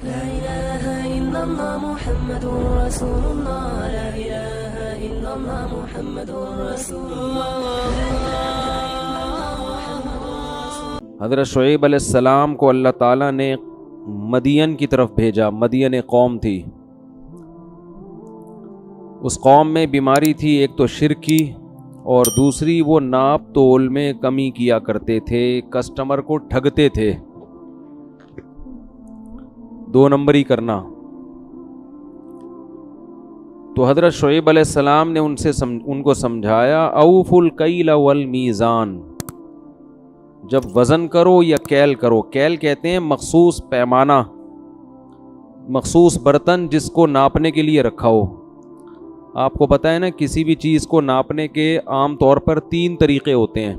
لا إله إلا الله محمد رسول الله لا إله إلا الله محمد رسول الله. حضرت شعیب علیہ السلام کو اللہ تعالیٰ نے مدین کی طرف بھیجا. مدین قوم تھی, اس قوم میں بیماری تھی, ایک تو شرک کی اور دوسری وہ ناپ تول میں کمی کیا کرتے تھے, کسٹمر کو ٹھگتے تھے, 2 نمبری کرنا. تو حضرت شعیب علیہ السلام نے ان کو سمجھایا اوفوا الکیل والمیزان, جب وزن کرو یا کیل کرو. کیل کہتے ہیں مخصوص پیمانہ, مخصوص برتن جس کو ناپنے کے لیے رکھا ہو. آپ کو پتہ ہے نا, کسی بھی چیز کو ناپنے کے عام طور پر 3 طریقے ہوتے ہیں.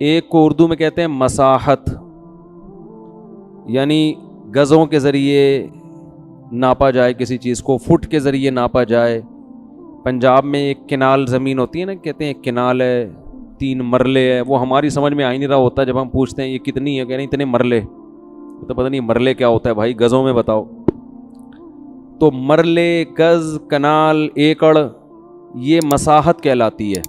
ایک کو اردو میں کہتے ہیں مساحت, یعنی گزوں کے ذریعے ناپا جائے کسی چیز کو, فٹ کے ذریعے ناپا جائے. پنجاب میں ایک کنال زمین ہوتی ہے نا, کہتے ہیں کنال ہے, 3 مرلے ہے. وہ ہماری سمجھ میں آ ہی نہیں رہا ہوتا, جب ہم پوچھتے ہیں یہ کتنی ہے, کہہ رہے ہیں اتنے مرلے. تو پتہ نہیں مرلے کیا ہوتا ہے بھائی, گزوں میں بتاؤ. تو مرلے, گز, کنال, ایکڑ, یہ مساحت کہلاتی ہے.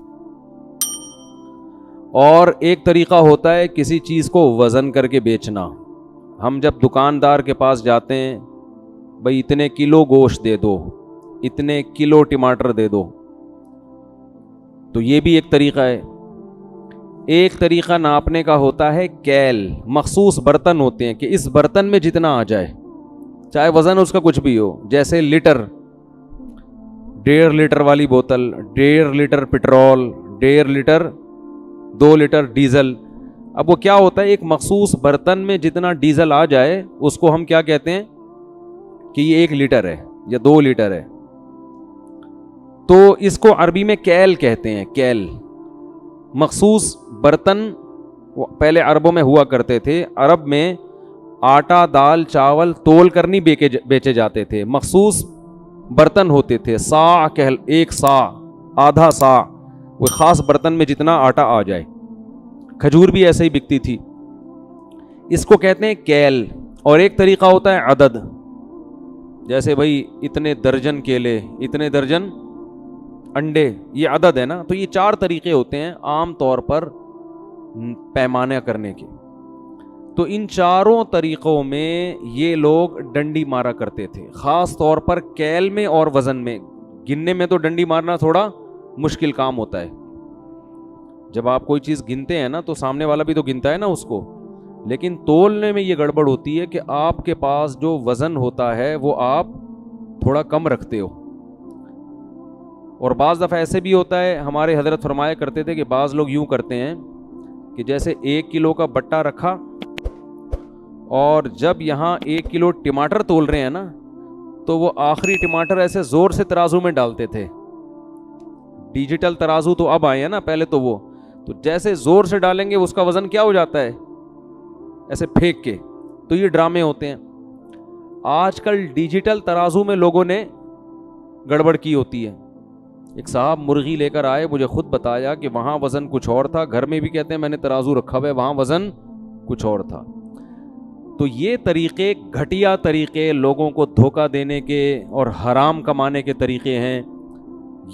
اور ایک طریقہ ہوتا ہے کسی چیز کو وزن کر کے بیچنا. ہم جب دکاندار کے پاس جاتے ہیں, بھئی اتنے کلو گوشت دے دو, اتنے کلو ٹماٹر دے دو, تو یہ بھی ایک طریقہ ہے. ایک طریقہ ناپنے کا ہوتا ہے کیل, مخصوص برتن ہوتے ہیں کہ اس برتن میں جتنا آ جائے, چاہے وزن اس کا کچھ بھی ہو. جیسے لیٹر, 1.5 لیٹر والی بوتل, 1.5 litre petrol, 1.5 litre, 2 litre diesel. اب وہ کیا ہوتا ہے, ایک مخصوص برتن میں جتنا ڈیزل آ جائے اس کو ہم کیا کہتے ہیں کہ یہ 1 لیٹر ہے یا 2 لیٹر ہے. تو اس کو عربی میں کیل کہتے ہیں. کیل مخصوص برتن پہلے عربوں میں ہوا کرتے تھے. عرب میں آٹا, دال, چاول تول کر نہیں بیچے جاتے تھے, مخصوص برتن ہوتے تھے. صاع, 1 صاع, آدھا صاع, وہ خاص برتن میں جتنا آٹا آ جائے. کھجور بھی ایسے ہی بکتی تھی. اس کو کہتے ہیں کیل. اور ایک طریقہ ہوتا ہے عدد, جیسے بھائی اتنے درجن کیلے, اتنے درجن انڈے, یہ عدد ہے نا. تو یہ 4 طریقے ہوتے ہیں عام طور پر پیمانہ کرنے کے. تو ان 4 طریقوں میں یہ لوگ ڈنڈی مارا کرتے تھے, خاص طور پر کیل میں اور وزن میں. گننے میں تو ڈنڈی مارنا تھوڑا مشکل کام ہوتا ہے. جب آپ کوئی چیز گنتے ہیں نا تو سامنے والا بھی تو گنتا ہے نا اس کو, لیکن تولنے میں یہ گڑبڑ ہوتی ہے کہ آپ کے پاس جو وزن ہوتا ہے وہ آپ تھوڑا کم رکھتے ہو. اور بعض دفعہ ایسے بھی ہوتا ہے, ہمارے حضرت فرمایا کرتے تھے کہ بعض لوگ یوں کرتے ہیں کہ جیسے 1 کلو کا بٹا رکھا, اور جب یہاں 1 کلو ٹماٹر تول رہے ہیں نا تو وہ آخری ٹماٹر ایسے زور سے ترازو میں ڈالتے تھے. ڈیجیٹل ترازو تو اب آئے ہیں نا, پہلے تو وہ, تو جیسے زور سے ڈالیں گے اس کا وزن کیا ہو جاتا ہے, ایسے پھینک کے. تو یہ ڈرامے ہوتے ہیں. آج کل ڈیجیٹل ترازو میں لوگوں نے گڑبڑ کی ہوتی ہے. ایک صاحب مرغی لے کر آئے, مجھے خود بتایا کہ وہاں وزن کچھ اور تھا, گھر میں بھی کہتے ہیں میں نے ترازو رکھا ہوا ہے, وہاں وزن کچھ اور تھا. تو یہ طریقے, گھٹیا طریقے, لوگوں کو دھوکہ دینے کے اور حرام کمانے کے طریقے ہیں.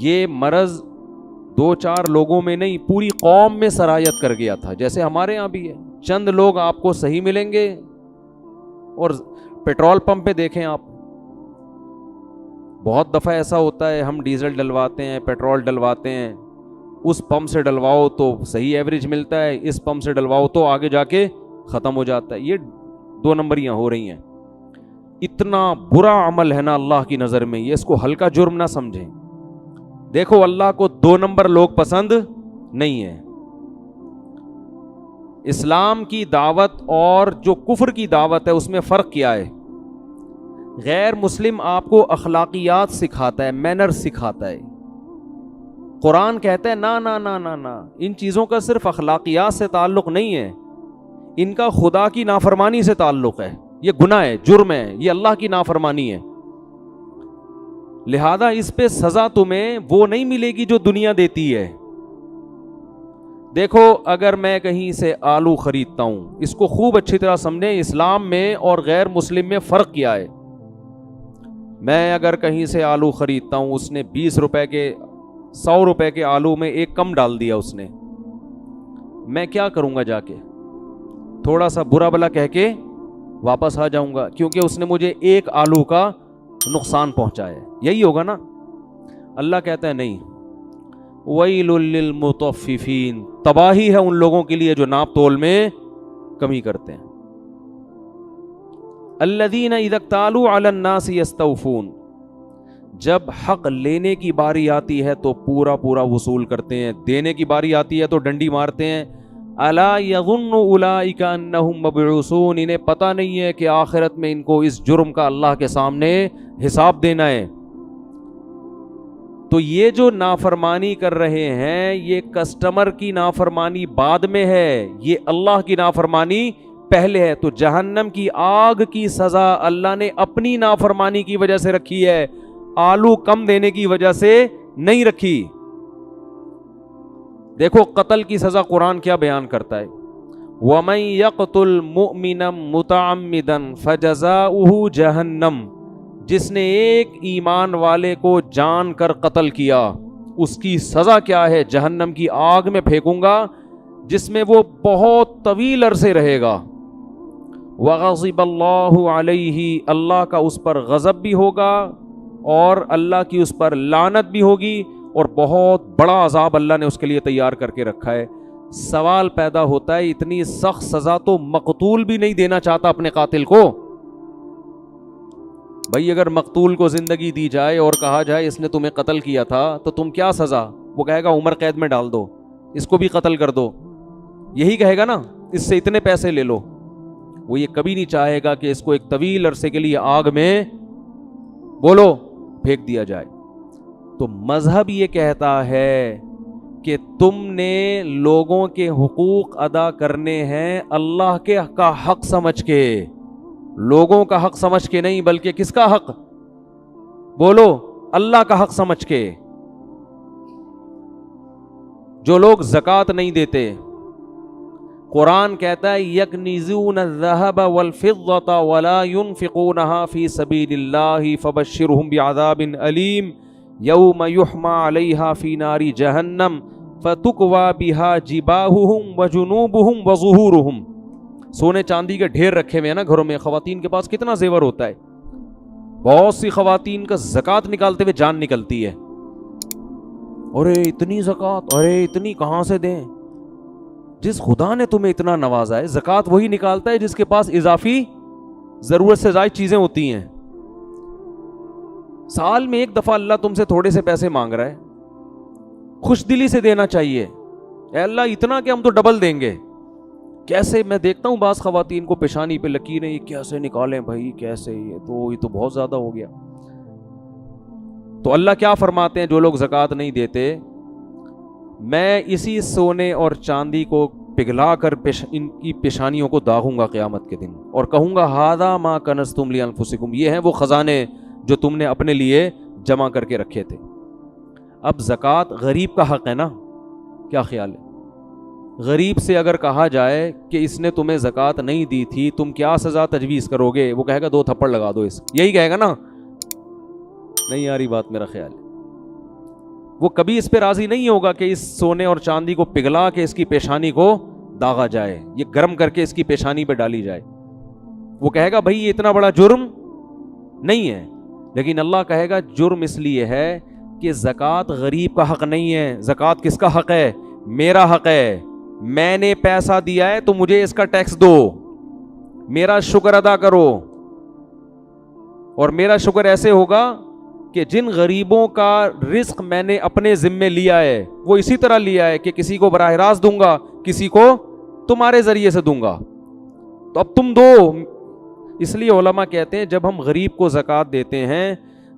یہ مرض 2-4 لوگوں میں نہیں, پوری قوم میں سرایت کر گیا تھا. جیسے ہمارے ہاں بھی ہے, چند لوگ آپ کو صحیح ملیں گے. اور پیٹرول پمپ پہ دیکھیں آپ, بہت دفعہ ایسا ہوتا ہے ہم ڈیزل ڈلواتے ہیں, پیٹرول ڈلواتے ہیں, اس پمپ سے ڈلواؤ تو صحیح ایوریج ملتا ہے, اس پمپ سے ڈلواؤ تو آگے جا کے ختم ہو جاتا ہے. یہ 2 نمبریاں ہو رہی ہیں. اتنا برا عمل ہے نا اللہ کی نظر میں, یہ اس کو ہلکا جرم نہ سمجھیں. دیکھو اللہ کو 2 نمبر لوگ پسند نہیں ہیں. اسلام کی دعوت اور جو کفر کی دعوت ہے اس میں فرق کیا ہے؟ غیر مسلم آپ کو اخلاقیات سکھاتا ہے, مینر سکھاتا ہے. قرآن کہتا ہے نا نا نا نا نا, ان چیزوں کا صرف اخلاقیات سے تعلق نہیں ہے, ان کا خدا کی نافرمانی سے تعلق ہے. یہ گناہ ہے, جرم ہے, یہ اللہ کی نافرمانی ہے. لہذا اس پہ سزا تمہیں وہ نہیں ملے گی جو دنیا دیتی ہے. دیکھو اگر میں کہیں سے آلو خریدتا ہوں، اس کو خوب اچھی طرح سمجھیں، اسلام میں اور غیر مسلم میں فرق کیا ہے. میں اگر کہیں سے آلو خریدتا ہوں، اس نے 20 روپے کے 100 روپے کے آلو میں ایک کم ڈال دیا اس نے، میں کیا کروں گا؟ جا کے تھوڑا سا برا بلا کہہ کے واپس آ جاؤں گا، کیونکہ اس نے مجھے ایک آلو کا نقصان پہنچایا ہے. یہی ہوگا نا. اللہ کہتا ہے نہیں، وَيْلٌ لِّلْمُطَفِّفِينَ، تباہی ہے ان لوگوں کے لیے جو ناپ تول میں کمی کرتے ہیں. الَّذِينَ إِذَا اكْتَالُوا عَلَى النَّاسِ يَسْتَوْفُونَ، جب حق لینے کی باری آتی ہے تو پورا پورا وصول کرتے ہیں، دینے کی باری آتی ہے تو ڈنڈی مارتے ہیں. أَلَا يَظُنُّ أُولَٰئِكَ أَنَّهُم مَّبْعُوثُونَ، انہیں پتہ نہیں ہے کہ آخرت میں ان کو اس جرم کا اللہ کے سامنے حساب دینا ہے. تو یہ جو نافرمانی کر رہے ہیں، یہ کسٹمر کی نافرمانی بعد میں ہے، یہ اللہ کی نافرمانی پہلے ہے. تو جہنم کی آگ کی سزا اللہ نے اپنی نافرمانی کی وجہ سے رکھی ہے، آلو کم دینے کی وجہ سے نہیں رکھی. دیکھو قتل کی سزا قرآن کیا بیان کرتا ہے، وَمَن يَقْتُلْ مُؤْمِنًا مُتَعَمِّدًا فَجَزَاؤُهُ جَهَنَّمُ، جس نے ایک ایمان والے کو جان کر قتل کیا اس کی سزا کیا ہے؟ جہنم کی آگ میں پھینکوں گا جس میں وہ بہت طویل عرصے رہے گا. وَغَضِبَ اللَّهُ عَلَيْهِ، اللہ کا اس پر غضب بھی ہوگا اور اللہ کی اس پر لعنت بھی ہوگی، اور بہت بڑا عذاب اللہ نے اس کے لیے تیار کر کے رکھا ہے. سوال پیدا ہوتا ہے اتنی سخت سزا تو مقتول بھی نہیں دینا چاہتا اپنے قاتل کو. بھائی اگر مقتول کو زندگی دی جائے اور کہا جائے اس نے تمہیں قتل کیا تھا تو تم کیا سزا؟ وہ کہے گا عمر قید میں ڈال دو، اس کو بھی قتل کر دو. یہی کہے گا نا، اس سے اتنے پیسے لے لو. وہ یہ کبھی نہیں چاہے گا کہ اس کو ایک طویل عرصے کے لیے آگ میں بولو پھینک دیا جائے. تو مذہب یہ کہتا ہے کہ تم نے لوگوں کے حقوق ادا کرنے ہیں اللہ کے کا حق سمجھ کے، لوگوں کا حق سمجھ کے نہیں، بلکہ کس کا حق؟ بولو، اللہ کا حق سمجھ کے. جو لوگ زکوٰۃ نہیں دیتے، قرآن کہتا ہے یکنزون الذهب والفضة ولا ينفقونها في سبيل الله فبشرهم بعذاب أليم یوم یحمى علیہا فی نار جہنم فتکوی بها جباہہم وجنوبہم وظہورہم. سونے چاندی کے ڈھیر رکھے ہوئے ہیں نا گھروں میں. خواتین کے پاس کتنا زیور ہوتا ہے، بہت سی خواتین کا زکوٰۃ نکالتے ہوئے جان نکلتی ہے. ارے اتنی زکوٰۃ، ارے اتنی کہاں سے دیں؟ جس خدا نے تمہیں اتنا نوازا ہے، زکوٰۃ وہی نکالتا ہے جس کے پاس اضافی ضرورت سے زائد چیزیں ہوتی ہیں. سال میں ایک دفعہ اللہ تم سے تھوڑے سے پیسے مانگ رہا ہے، خوش دلی سے دینا چاہیے. اے اللہ اتنا کہ ہم تو ڈبل دیں گے. کیسے؟ میں دیکھتا ہوں بعض خواتین کو پیشانی پہ لکیریں، یہ کیسے نکالیں بھائی، کیسے؟ یہ تو بہت زیادہ ہو گیا. تو اللہ کیا فرماتے ہیں جو لوگ زکوٰۃ نہیں دیتے، میں اسی سونے اور چاندی کو پگھلا کر ان کی پیشانیوں کو داغوں گا قیامت کے دن، اور کہوں گا ھذا ما کنزتم لانفسکم، یہ ہیں وہ خزانے جو تم نے اپنے لیے جمع کر کے رکھے تھے. اب زکوٰۃ غریب کا حق ہے نا، کیا خیال ہے؟ غریب سے اگر کہا جائے کہ اس نے تمہیں زکوٰۃ نہیں دی تھی، تم کیا سزا تجویز کرو گے؟ وہ کہے گا 2 تھپڑ لگا دو اس، یہی کہے گا نا. نہیں آ رہی بات میرا خیال ہے. وہ کبھی اس پہ راضی نہیں ہوگا کہ اس سونے اور چاندی کو پگھلا کے اس کی پیشانی کو داغا جائے، یہ گرم کر کے اس کی پیشانی پہ ڈالی جائے. وہ کہے گا بھائی یہ اتنا بڑا جرم نہیں ہے. لیکن اللہ کہے گا جرم اس لیے ہے کہ زکوٰۃ غریب کا حق نہیں ہے. زکوٰۃ کس کا حق ہے؟ میرا حق ہے. میں نے پیسہ دیا ہے تو مجھے اس کا ٹیکس دو، میرا شکر ادا کرو. اور میرا شکر ایسے ہوگا کہ جن غریبوں کا رزق میں نے اپنے ذمے لیا ہے وہ اسی طرح لیا ہے کہ کسی کو براہ راست دوں گا، کسی کو تمہارے ذریعے سے دوں گا. تو اب تم دو. اس لیے علماء کہتے ہیں جب ہم غریب کو زکوٰۃ دیتے ہیں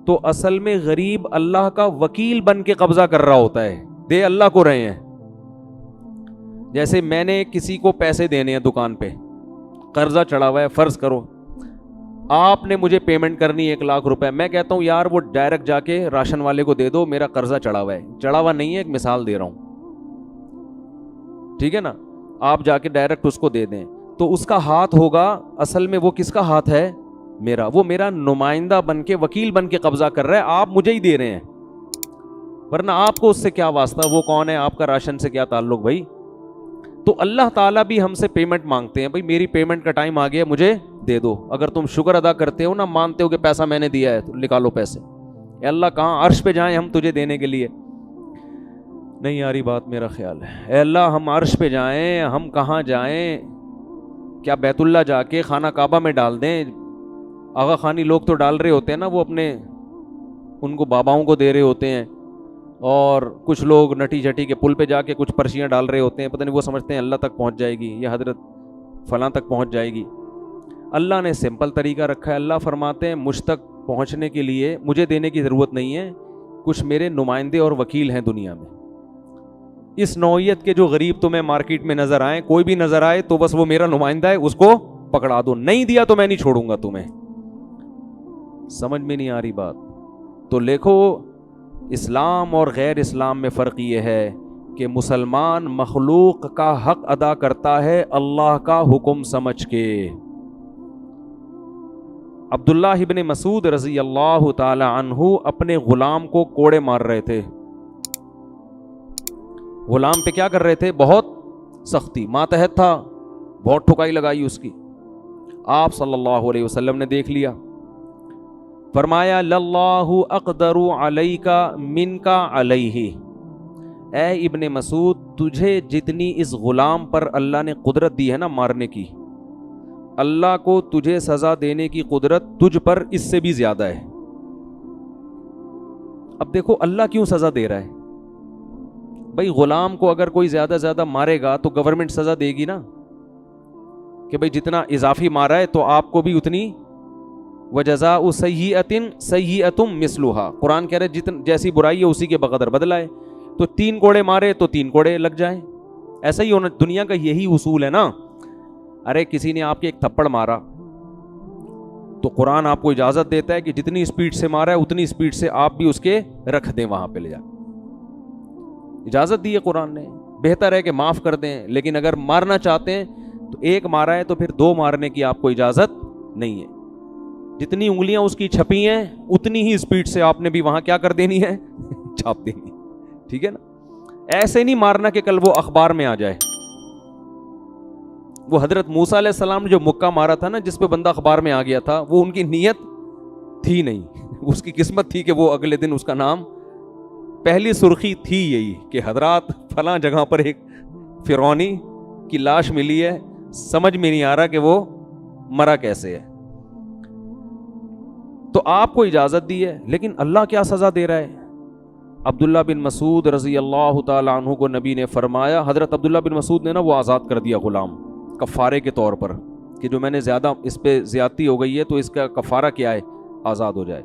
تو اصل میں غریب اللہ کا وکیل بن کے قبضہ کر رہا ہوتا ہے، دے اللہ کو رہے ہیں. جیسے میں نے کسی کو پیسے دینے ہیں، دکان پہ قرضہ چڑھا ہوا ہے، فرض کرو آپ نے مجھے پیمنٹ کرنی 1 لاکھ روپے. میں کہتا ہوں یار وہ ڈائریکٹ جا کے راشن والے کو دے دو، میرا قرضہ چڑھا ہوا ہے. چڑھا ہوا نہیں ہے، ایک مثال دے رہا ہوں. ٹھیک ہے نا, آپ جا کے ڈائریکٹ اس کو دے دیں تو اس کا ہاتھ ہوگا, اصل میں وہ کس کا ہاتھ ہے؟ میرا. وہ میرا نمائندہ بن کے, وکیل بن کے قبضہ کر رہا ہے, آپ مجھے ہی دے رہے ہیں, ورنہ آپ کو اس سے کیا واسطہ, وہ کون ہے, آپ کا راشن سے کیا تعلق بھائی. تو اللہ تعالیٰ بھی ہم سے پیمنٹ مانگتے ہیں, بھائی میری پیمنٹ کا ٹائم آ گیا, مجھے دے دو. اگر تم شکر ادا کرتے ہو نا, مانتے ہو کہ پیسہ میں نے دیا ہے, تو نکالو پیسے. اے اللہ کہاں عرش پہ جائیں ہم تجھے دینے کے لیے؟ نہیں آ رہی بات میرا خیال ہے. اے اللہ ہم عرش پہ جائیں, ہم کہاں جائیں؟ کیا بیت اللہ جا کے خانہ کعبہ میں ڈال دیں؟ آغا خانی لوگ تو ڈال رہے ہوتے ہیں نا, وہ اپنے ان کو باباؤں کو دے رہے ہوتے ہیں, اور کچھ لوگ نٹی جھٹی کے پل پہ جا کے کچھ پرچیاں ڈال رہے ہوتے ہیں, پتہ نہیں وہ سمجھتے ہیں اللہ تک پہنچ جائے گی یا حضرت فلاں تک پہنچ جائے گی. اللہ نے سمپل طریقہ رکھا ہے. اللہ فرماتے ہیں مجھ تک پہنچنے کے لیے مجھے دینے کی ضرورت نہیں ہے, کچھ میرے نمائندے اور وکیل ہیں دنیا میں. اس نوعیت کے جو غریب تمہیں مارکیٹ میں نظر آئیں, کوئی بھی نظر آئے تو بس وہ میرا نمائندہ ہے, اس کو پکڑا دو, نہیں دیا تو میں نہیں چھوڑوں گا تمہیں. سمجھ میں نہیں آ رہی بات؟ تو دیکھو اسلام اور غیر اسلام میں فرق یہ ہے کہ مسلمان مخلوق کا حق ادا کرتا ہے اللہ کا حکم سمجھ کے. عبداللہ ابن مسعود رضی اللہ تعالی عنہ اپنے غلام کو کوڑے مار رہے تھے. غلام پہ کیا کر رہے تھے؟ بہت سختی, ماتحت تھا, بہت ٹھکائی لگائی اس کی. آپ صلی اللہ علیہ وسلم نے دیکھ لیا, فرمایا للہ اقدر علیک منک علیہ, اے ابن مسعود تجھے جتنی اس غلام پر اللہ نے قدرت دی ہے نا مارنے کی, اللہ کو تجھے سزا دینے کی قدرت تجھ پر اس سے بھی زیادہ ہے. اب دیکھو اللہ کیوں سزا دے رہا ہے بھائی؟ غلام کو اگر کوئی زیادہ زیادہ مارے گا تو گورنمنٹ سزا دے گی نا, کہ بھائی جتنا اضافی مارا ہے تو آپ کو بھی اتنی. وجزاء سیئۃ سیئۃ مثلھا, قرآن کہہ رہے جیسی برائی ہے اسی کے بقدر بدلہ ہے. تو 3 کوڑے مارے تو 3 کوڑے لگ جائیں, ایسا ہی ہونا دنیا کا یہی اصول ہے نا. ارے کسی نے آپ کے ایک تھپڑ مارا تو قرآن آپ کو اجازت دیتا ہے کہ جتنی اسپیڈ سے مارا ہے اتنی اسپیڈ سے آپ بھی اس کے رکھ دیں, وہاں پہ لے جا, اجازت دی ہے قرآن نے. بہتر ہے کہ معاف کر دیں, لیکن اگر مارنا چاہتے ہیں تو 1 مارا ہے تو پھر 2 مارنے کی آپ کو اجازت نہیں ہے. جتنی انگلیاں اس کی چھپی ہیں اتنی ہی اسپیڈ سے آپ نے بھی وہاں کیا کر دینی ہے, چھاپ دینی. ٹھیک ہے نا, ایسے نہیں مارنا کہ کل وہ اخبار میں آ جائے. وہ حضرت موسیٰ علیہ السلام نے جو مکہ مارا تھا نا, جس پہ بندہ اخبار میں آ گیا تھا, وہ ان کی نیت تھی نہیں, اس کی قسمت تھی کہ وہ اگلے دن اس کا نام, پہلی سرخی تھی یہی کہ حضرات فلاں جگہ پر ایک فرعونی کی لاش ملی ہے, سمجھ میں نہیں آ رہا کہ وہ مرا کیسے ہے. تو آپ کو اجازت دی ہے, لیکن اللہ کیا سزا دے رہا ہے؟ عبداللہ بن مسعود رضی اللہ تعالی عنہ کو نبی نے فرمایا, حضرت عبداللہ بن مسعود نے نا وہ آزاد کر دیا غلام کفارے کے طور پر, کہ جو میں نے زیادہ اس پہ زیادتی ہو گئی ہے تو اس کا کفارہ کیا ہے, آزاد ہو جائے.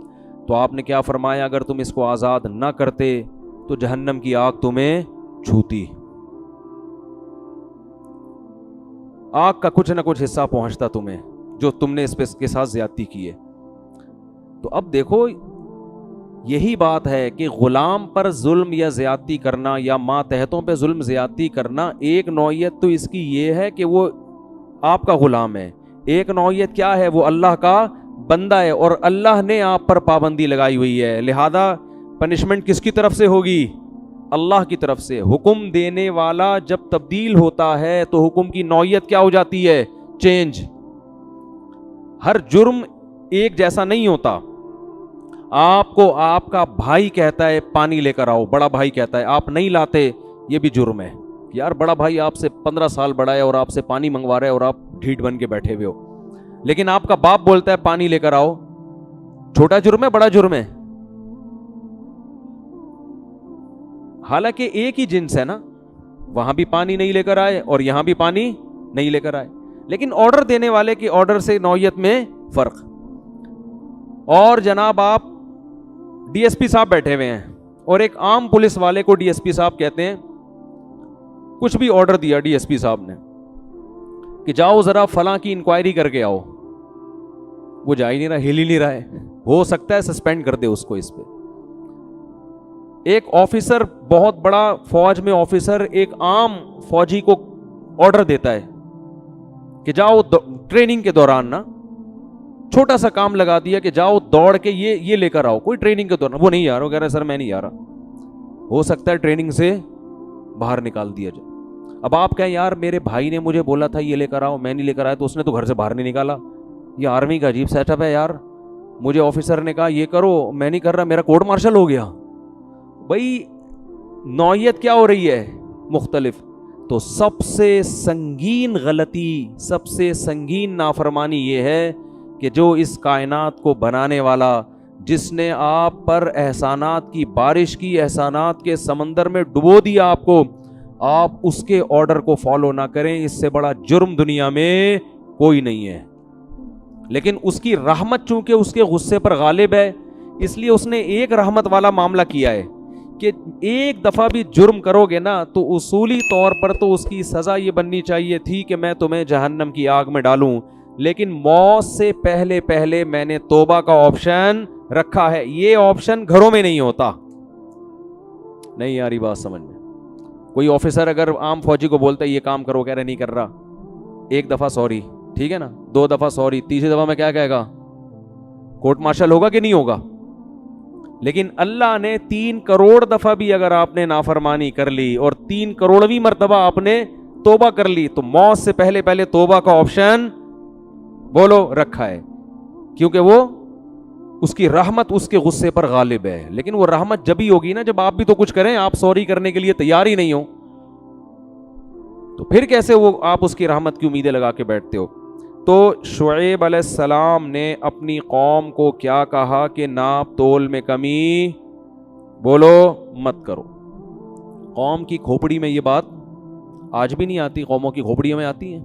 تو آپ نے کیا فرمایا, اگر تم اس کو آزاد نہ کرتے تو جہنم کی آگ تمہیں چھوتی, آگ کا کچھ نہ کچھ حصہ پہنچتا تمہیں جو تم نے اس پہ اس کے ساتھ زیادتی کی ہے. تو اب دیکھو یہی بات ہے کہ غلام پر ظلم یا زیادتی کرنا یا ماتحتوں پہ ظلم زیادتی کرنا, ایک نوعیت تو اس کی یہ ہے کہ وہ آپ کا غلام ہے, ایک نوعیت کیا ہے, وہ اللہ کا بندہ ہے اور اللہ نے آپ پر پابندی لگائی ہوئی ہے, لہذا پنشمنٹ کس کی طرف سے ہوگی؟ اللہ کی طرف سے. حکم دینے والا جب تبدیل ہوتا ہے تو حکم کی نوعیت کیا ہو جاتی ہے؟ چینج. ہر جرم ایک جیسا نہیں ہوتا. آپ کو آپ کا بھائی کہتا ہے پانی لے کر آؤ, بڑا بھائی کہتا ہے, آپ نہیں لاتے, یہ بھی جرم ہے. یار بڑا بھائی آپ سے 15 سال بڑا ہے اور آپ سے پانی منگوا رہا ہے اور آپ ڈھیٹ بن کے بیٹھے ہوئے ہو, لیکن آپ کا باپ بولتا ہے پانی لے کر آؤ, چھوٹا جرم ہے بڑا جرم ہے؟ حالانکہ ایک ہی جنس ہے نا, وہاں بھی پانی نہیں لے کر آئے اور یہاں بھی پانی نہیں لے کر آئے, لیکن آرڈر دینے والے کی آرڈر سے نوعیت میں فرق. اور جناب آپ ڈی ایس پی صاحب بیٹھے ہوئے ہیں اور ایک عام پولیس والے کو ڈی ایس پی صاحب کہتے ہیں, کچھ بھی آرڈر دیا ڈی ایس پی صاحب نے کہ جاؤ ذرا فلاں کی انکوائری کر کے آؤ, وہ جا ہی نہیں رہا, ہل ہی نہیں رہا ہے, ہو سکتا ہے سسپینڈ کر دے اس کو اس پہ. ایک آفیسر, بہت بڑا فوج میں آفیسر, ایک عام فوجی کو آرڈر دیتا ہے کہ جاؤ ٹریننگ کے دوران نا, چھوٹا سا کام لگا دیا کہ جاؤ دوڑ کے یہ لے کر آؤ, کوئی ٹریننگ کے دوران, وہ نہیں آ رہا, وہ کہہ رہا ہے سر میں نہیں آ رہا, ہو سکتا ہے ٹریننگ سے باہر نکال دیا جائے. اب آپ کہیں یار میرے بھائی نے مجھے بولا تھا یہ لے کر آؤ, میں نہیں لے کر آیا, تو اس نے تو گھر سے باہر نہیں نکالا. یہ آرمی کا عجیب سیٹ اپ ہے یار, مجھے آفیسر نے کہا یہ کرو, میں نہیں کر رہا, میرا کورٹ مارشل ہو گیا. بھائی نوعیت کیا ہو رہی ہے مختلف. تو سب سے سنگین غلطی, سب سے سنگین نافرمانی یہ ہے کہ جو اس کائنات کو بنانے والا, جس نے آپ پر احسانات کی بارش کی, احسانات کے سمندر میں ڈبو دیا آپ کو, آپ اس کے آرڈر کو فالو نہ کریں, اس سے بڑا جرم دنیا میں کوئی نہیں ہے. لیکن اس کی رحمت چونکہ اس کے غصے پر غالب ہے, اس لیے اس نے ایک رحمت والا معاملہ کیا ہے کہ ایک دفعہ بھی جرم کرو گے نا تو اصولی طور پر تو اس کی سزا یہ بننی چاہیے تھی کہ میں تمہیں جہنم کی آگ میں ڈالوں, لیکن موت سے پہلے میں نے توبہ کا آپشن رکھا ہے. یہ آپشن گھروں میں نہیں ہوتا. نہیں آ رہی بات سمجھ میں؟ کوئی آفیسر اگر عام فوجی کو بولتا ہے یہ کام کرو, کہہ رہے نہیں کر رہا, ایک دفعہ سوری, ٹھیک ہے نا, 2 دفعہ سوری, تیسری دفعہ میں کیا کہے گا, کورٹ مارشل ہوگا کہ نہیں ہوگا. لیکن اللہ نے 3 کروڑ دفعہ بھی اگر آپ نے نافرمانی کر لی اور 3 کروڑویں مرتبہ آپ نے توبہ کر لی, تو موت سے پہلے توبہ کا آپشن بولو رکھا ہے, کیونکہ وہ اس کی رحمت اس کے غصے پر غالب ہے. لیکن وہ رحمت جب ہی ہوگی نا جب آپ بھی تو کچھ کریں, آپ سوری کرنے کے لیے تیار ہی نہیں ہو, تو پھر کیسے وہ آپ اس کی رحمت کی امیدیں لگا کے بیٹھتے ہو. تو شعیب علیہ السلام نے اپنی قوم کو کیا کہا کہ ناپ تول میں کمی بولو مت کرو. قوم کی کھوپڑی میں یہ بات آج بھی نہیں آتی, قوموں کی کھوپڑیوں میں آتی ہیں.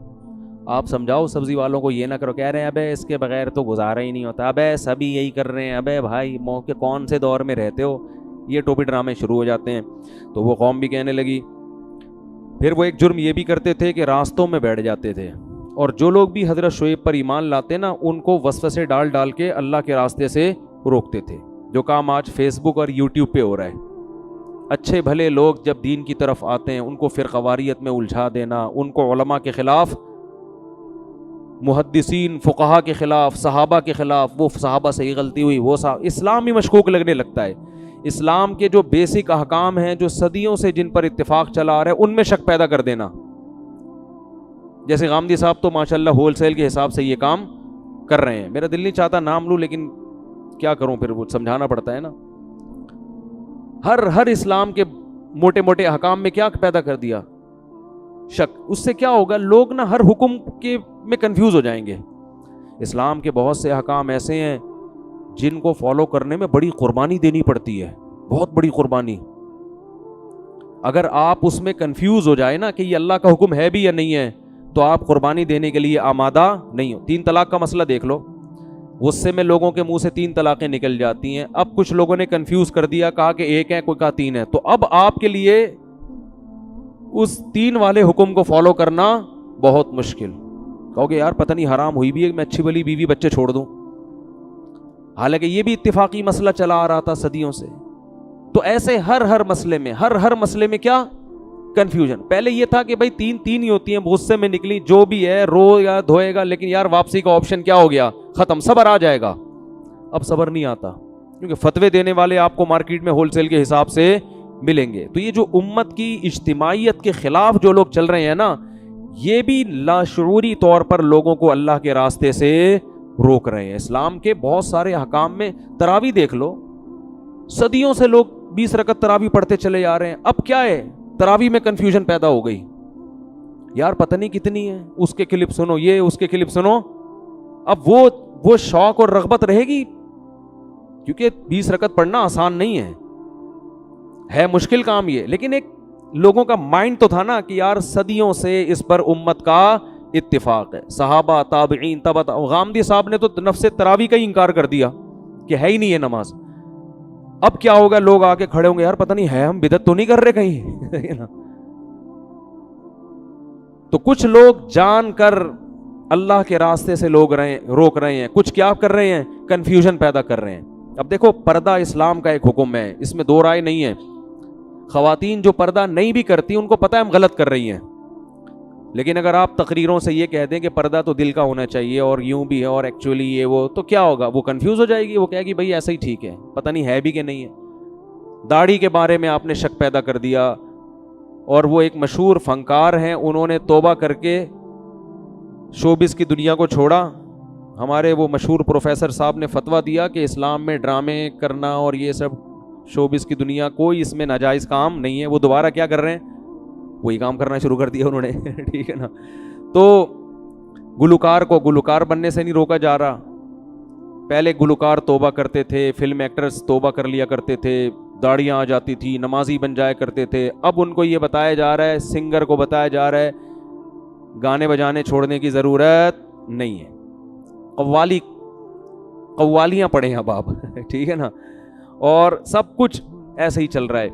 آپ سمجھاؤ سبزی والوں کو, یہ نہ کرو, کہہ رہے ہیں ابے اس کے بغیر تو گزارا ہی نہیں ہوتا, ابے سبھی یہی کر رہے ہیں, ابے بھائی موقع کون سے دور میں رہتے ہو, یہ ٹوپی ڈرامے شروع ہو جاتے ہیں. تو وہ قوم بھی کہنے لگی. پھر وہ ایک جرم یہ بھی کرتے تھے کہ راستوں میں بیٹھ جاتے تھے, اور جو لوگ بھی حضرت شعیب پر ایمان لاتے نا ان کو وسوسے ڈال کے اللہ کے راستے سے روکتے تھے, جو کام آج فیس بک اور یوٹیوب پہ ہو رہا ہے. اچھے بھلے لوگ جب دین کی طرف آتے ہیں ان کو فرقواریت میں الجھا دینا, ان کو علماء کے خلاف, محدثین فقہا کے خلاف, صحابہ کے خلاف, وہ صحابہ سے ہی غلطی ہوئی, وہ اسلام ہی مشکوک لگنے لگتا ہے. اسلام کے جو بیسک احکام ہیں جو صدیوں سے جن پر اتفاق چلا آ رہا ہے ان میں شک پیدا کر دینا. جیسے غامدی صاحب تو ماشاءاللہ ہول سیل کے حساب سے یہ کام کر رہے ہیں. میرا دل نہیں چاہتا نام لوں, لیکن کیا کروں, پھر وہ سمجھانا پڑتا ہے نا. ہر اسلام کے موٹے موٹے احکام میں کیا پیدا کر دیا, شک. اس سے کیا ہوگا, لوگ نا ہر حکم کے میں کنفیوز ہو جائیں گے. اسلام کے بہت سے احکام ایسے ہیں جن کو فالو کرنے میں بڑی قربانی دینی پڑتی ہے, بہت بڑی قربانی. اگر آپ اس میں کنفیوز ہو جائے نا کہ یہ اللہ کا حکم ہے بھی یا نہیں ہے, تو آپ قربانی دینے کے لیے آمادہ نہیں ہو. 3 طلاق کا مسئلہ دیکھ لو, غصے میں لوگوں کے منہ سے 3 طلاقیں نکل جاتی ہیں. اب کچھ لوگوں نے کنفیوز کر دیا, کہا کہ 1 ہے, کوئی کہا 3 ہے, تو اب آپ کے لیے اس 3 والے حکم کو فالو کرنا بہت مشکل. کہو گے یار پتہ نہیں حرام ہوئی بھی ہے, میں اچھی بلی بیوی بچے چھوڑ دوں, حالانکہ یہ بھی اتفاقی مسئلہ چلا آ رہا تھا صدیوں سے. تو ایسے ہر مسئلے میں ہر مسئلے میں کیا کنفیوژن. پہلے یہ تھا کہ بھائی 3 ہی ہوتی ہیں, غصے میں نکلی جو بھی ہے رو یا دھوئے گا, لیکن یار واپسی کا آپشن کیا ہو گیا, ختم, صبر آ جائے گا. اب صبر نہیں آتا, کیونکہ فتوے دینے والے آپ کو مارکیٹ میں ہول سیل کے حساب سے ملیں گے. تو یہ جو امت کی اجتماعیت کے خلاف جو لوگ چل رہے ہیں نا, یہ بھی لاشعوری طور پر لوگوں کو اللہ کے راستے سے روک رہے ہیں. اسلام کے بہت سارے احکام میں, تراویح دیکھ لو, صدیوں سے لوگ 20 رکعت تراویح پڑھتے چلے جا رہے ہیں. اب کیا ہے, تراویح میں کنفیوژن پیدا ہو گئی, یار پتہ نہیں کتنی ہے, اس کے کلپ سنو, یہ اس کے کلپ سنو. اب وہ شوق اور رغبت رہے گی, کیونکہ 20 رکعت پڑھنا آسان نہیں ہے مشکل کام یہ. لیکن ایک لوگوں کا مائنڈ تو تھا نا کہ یار صدیوں سے اس پر امت کا اتفاق ہے, صحابہ, تابعین, غامدی صاحب نے تو نفس تراویح کا ہی انکار کر دیا کہ ہے ہی نہیں ہے نماز. اب کیا ہوگا, لوگ آ کے کھڑے ہوں گے, یار پتہ نہیں ہے, ہم بدعت تو نہیں کر رہے کہیں. تو کچھ لوگ جان کر اللہ کے راستے سے روک رہے ہیں, کچھ کیا کر رہے ہیں, کنفیوژن پیدا کر رہے ہیں. اب دیکھو, پردہ اسلام کا ایک حکم ہے, اس میں 2 رائے نہیں ہے. خواتین جو پردہ نہیں بھی کرتی ان کو پتہ ہے ہم غلط کر رہی ہیں، لیکن اگر آپ تقریروں سے یہ کہہ دیں کہ پردہ تو دل کا ہونا چاہیے اور یوں بھی ہے اور ایکچولی یہ وہ، تو کیا ہوگا؟ وہ کنفیوز ہو جائے گی، وہ کہے گی بھائی ایسا ہی ٹھیک ہے، پتہ نہیں ہے بھی کہ نہیں ہے۔ داڑھی کے بارے میں آپ نے شک پیدا کر دیا، اور وہ ایک مشہور فنکار ہیں، انہوں نے توبہ کر کے شوبز کی دنیا کو چھوڑا۔ ہمارے وہ مشہور پروفیسر صاحب نے فتویٰ دیا کہ اسلام میں ڈرامے کرنا اور یہ سب شوبز کی دنیا، کوئی اس میں ناجائز کام نہیں ہے۔ وہ دوبارہ کیا کر رہے ہیں؟ وہی کام کرنا شروع کر دیا انہوں نے ٹھیک ہے نا۔ تو گلوکار کو گلوکار بننے سے نہیں روکا جا رہا۔ پہلے گلوکار توبہ کرتے تھے، فلم ایکٹرز توبہ کر لیا کرتے تھے، داڑیاں آ جاتی تھی، نمازی بن جایا کرتے تھے۔ اب ان کو یہ بتایا جا رہا ہے، سنگر کو بتایا جا رہا ہے گانے بجانے چھوڑنے کی ضرورت نہیں ہے، قوالیاں پڑھیں اب آپ ٹھیک ہے نا، اور سب کچھ ایسے ہی چل رہا ہے۔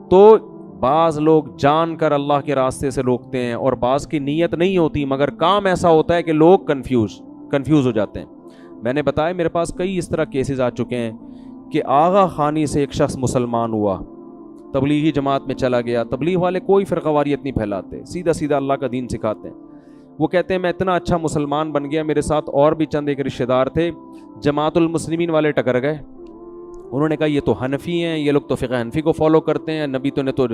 تو بعض لوگ جان کر اللہ کے راستے سے روکتے ہیں، اور بعض کی نیت نہیں ہوتی مگر کام ایسا ہوتا ہے کہ لوگ کنفیوز ہو جاتے ہیں۔ میں نے بتایا میرے پاس کئی اس طرح کیسز آ چکے ہیں کہ آغا خانی سے ایک شخص مسلمان ہوا، تبلیغی جماعت میں چلا گیا۔ تبلیغ والے کوئی فرقہ واریت نہیں پھیلاتے، سیدھا سیدھا اللہ کا دین سکھاتے ہیں۔ وہ کہتے ہیں میں اتنا اچھا مسلمان بن گیا، میرے ساتھ اور بھی چند ایک رشتہ دار تھے، جماعت المسلمین والے ٹکر گئے۔ انہوں نے کہا یہ تو حنفی ہیں، یہ لوگ تو فقہ حنفی کو فالو کرتے ہیں، نبی تو نے تو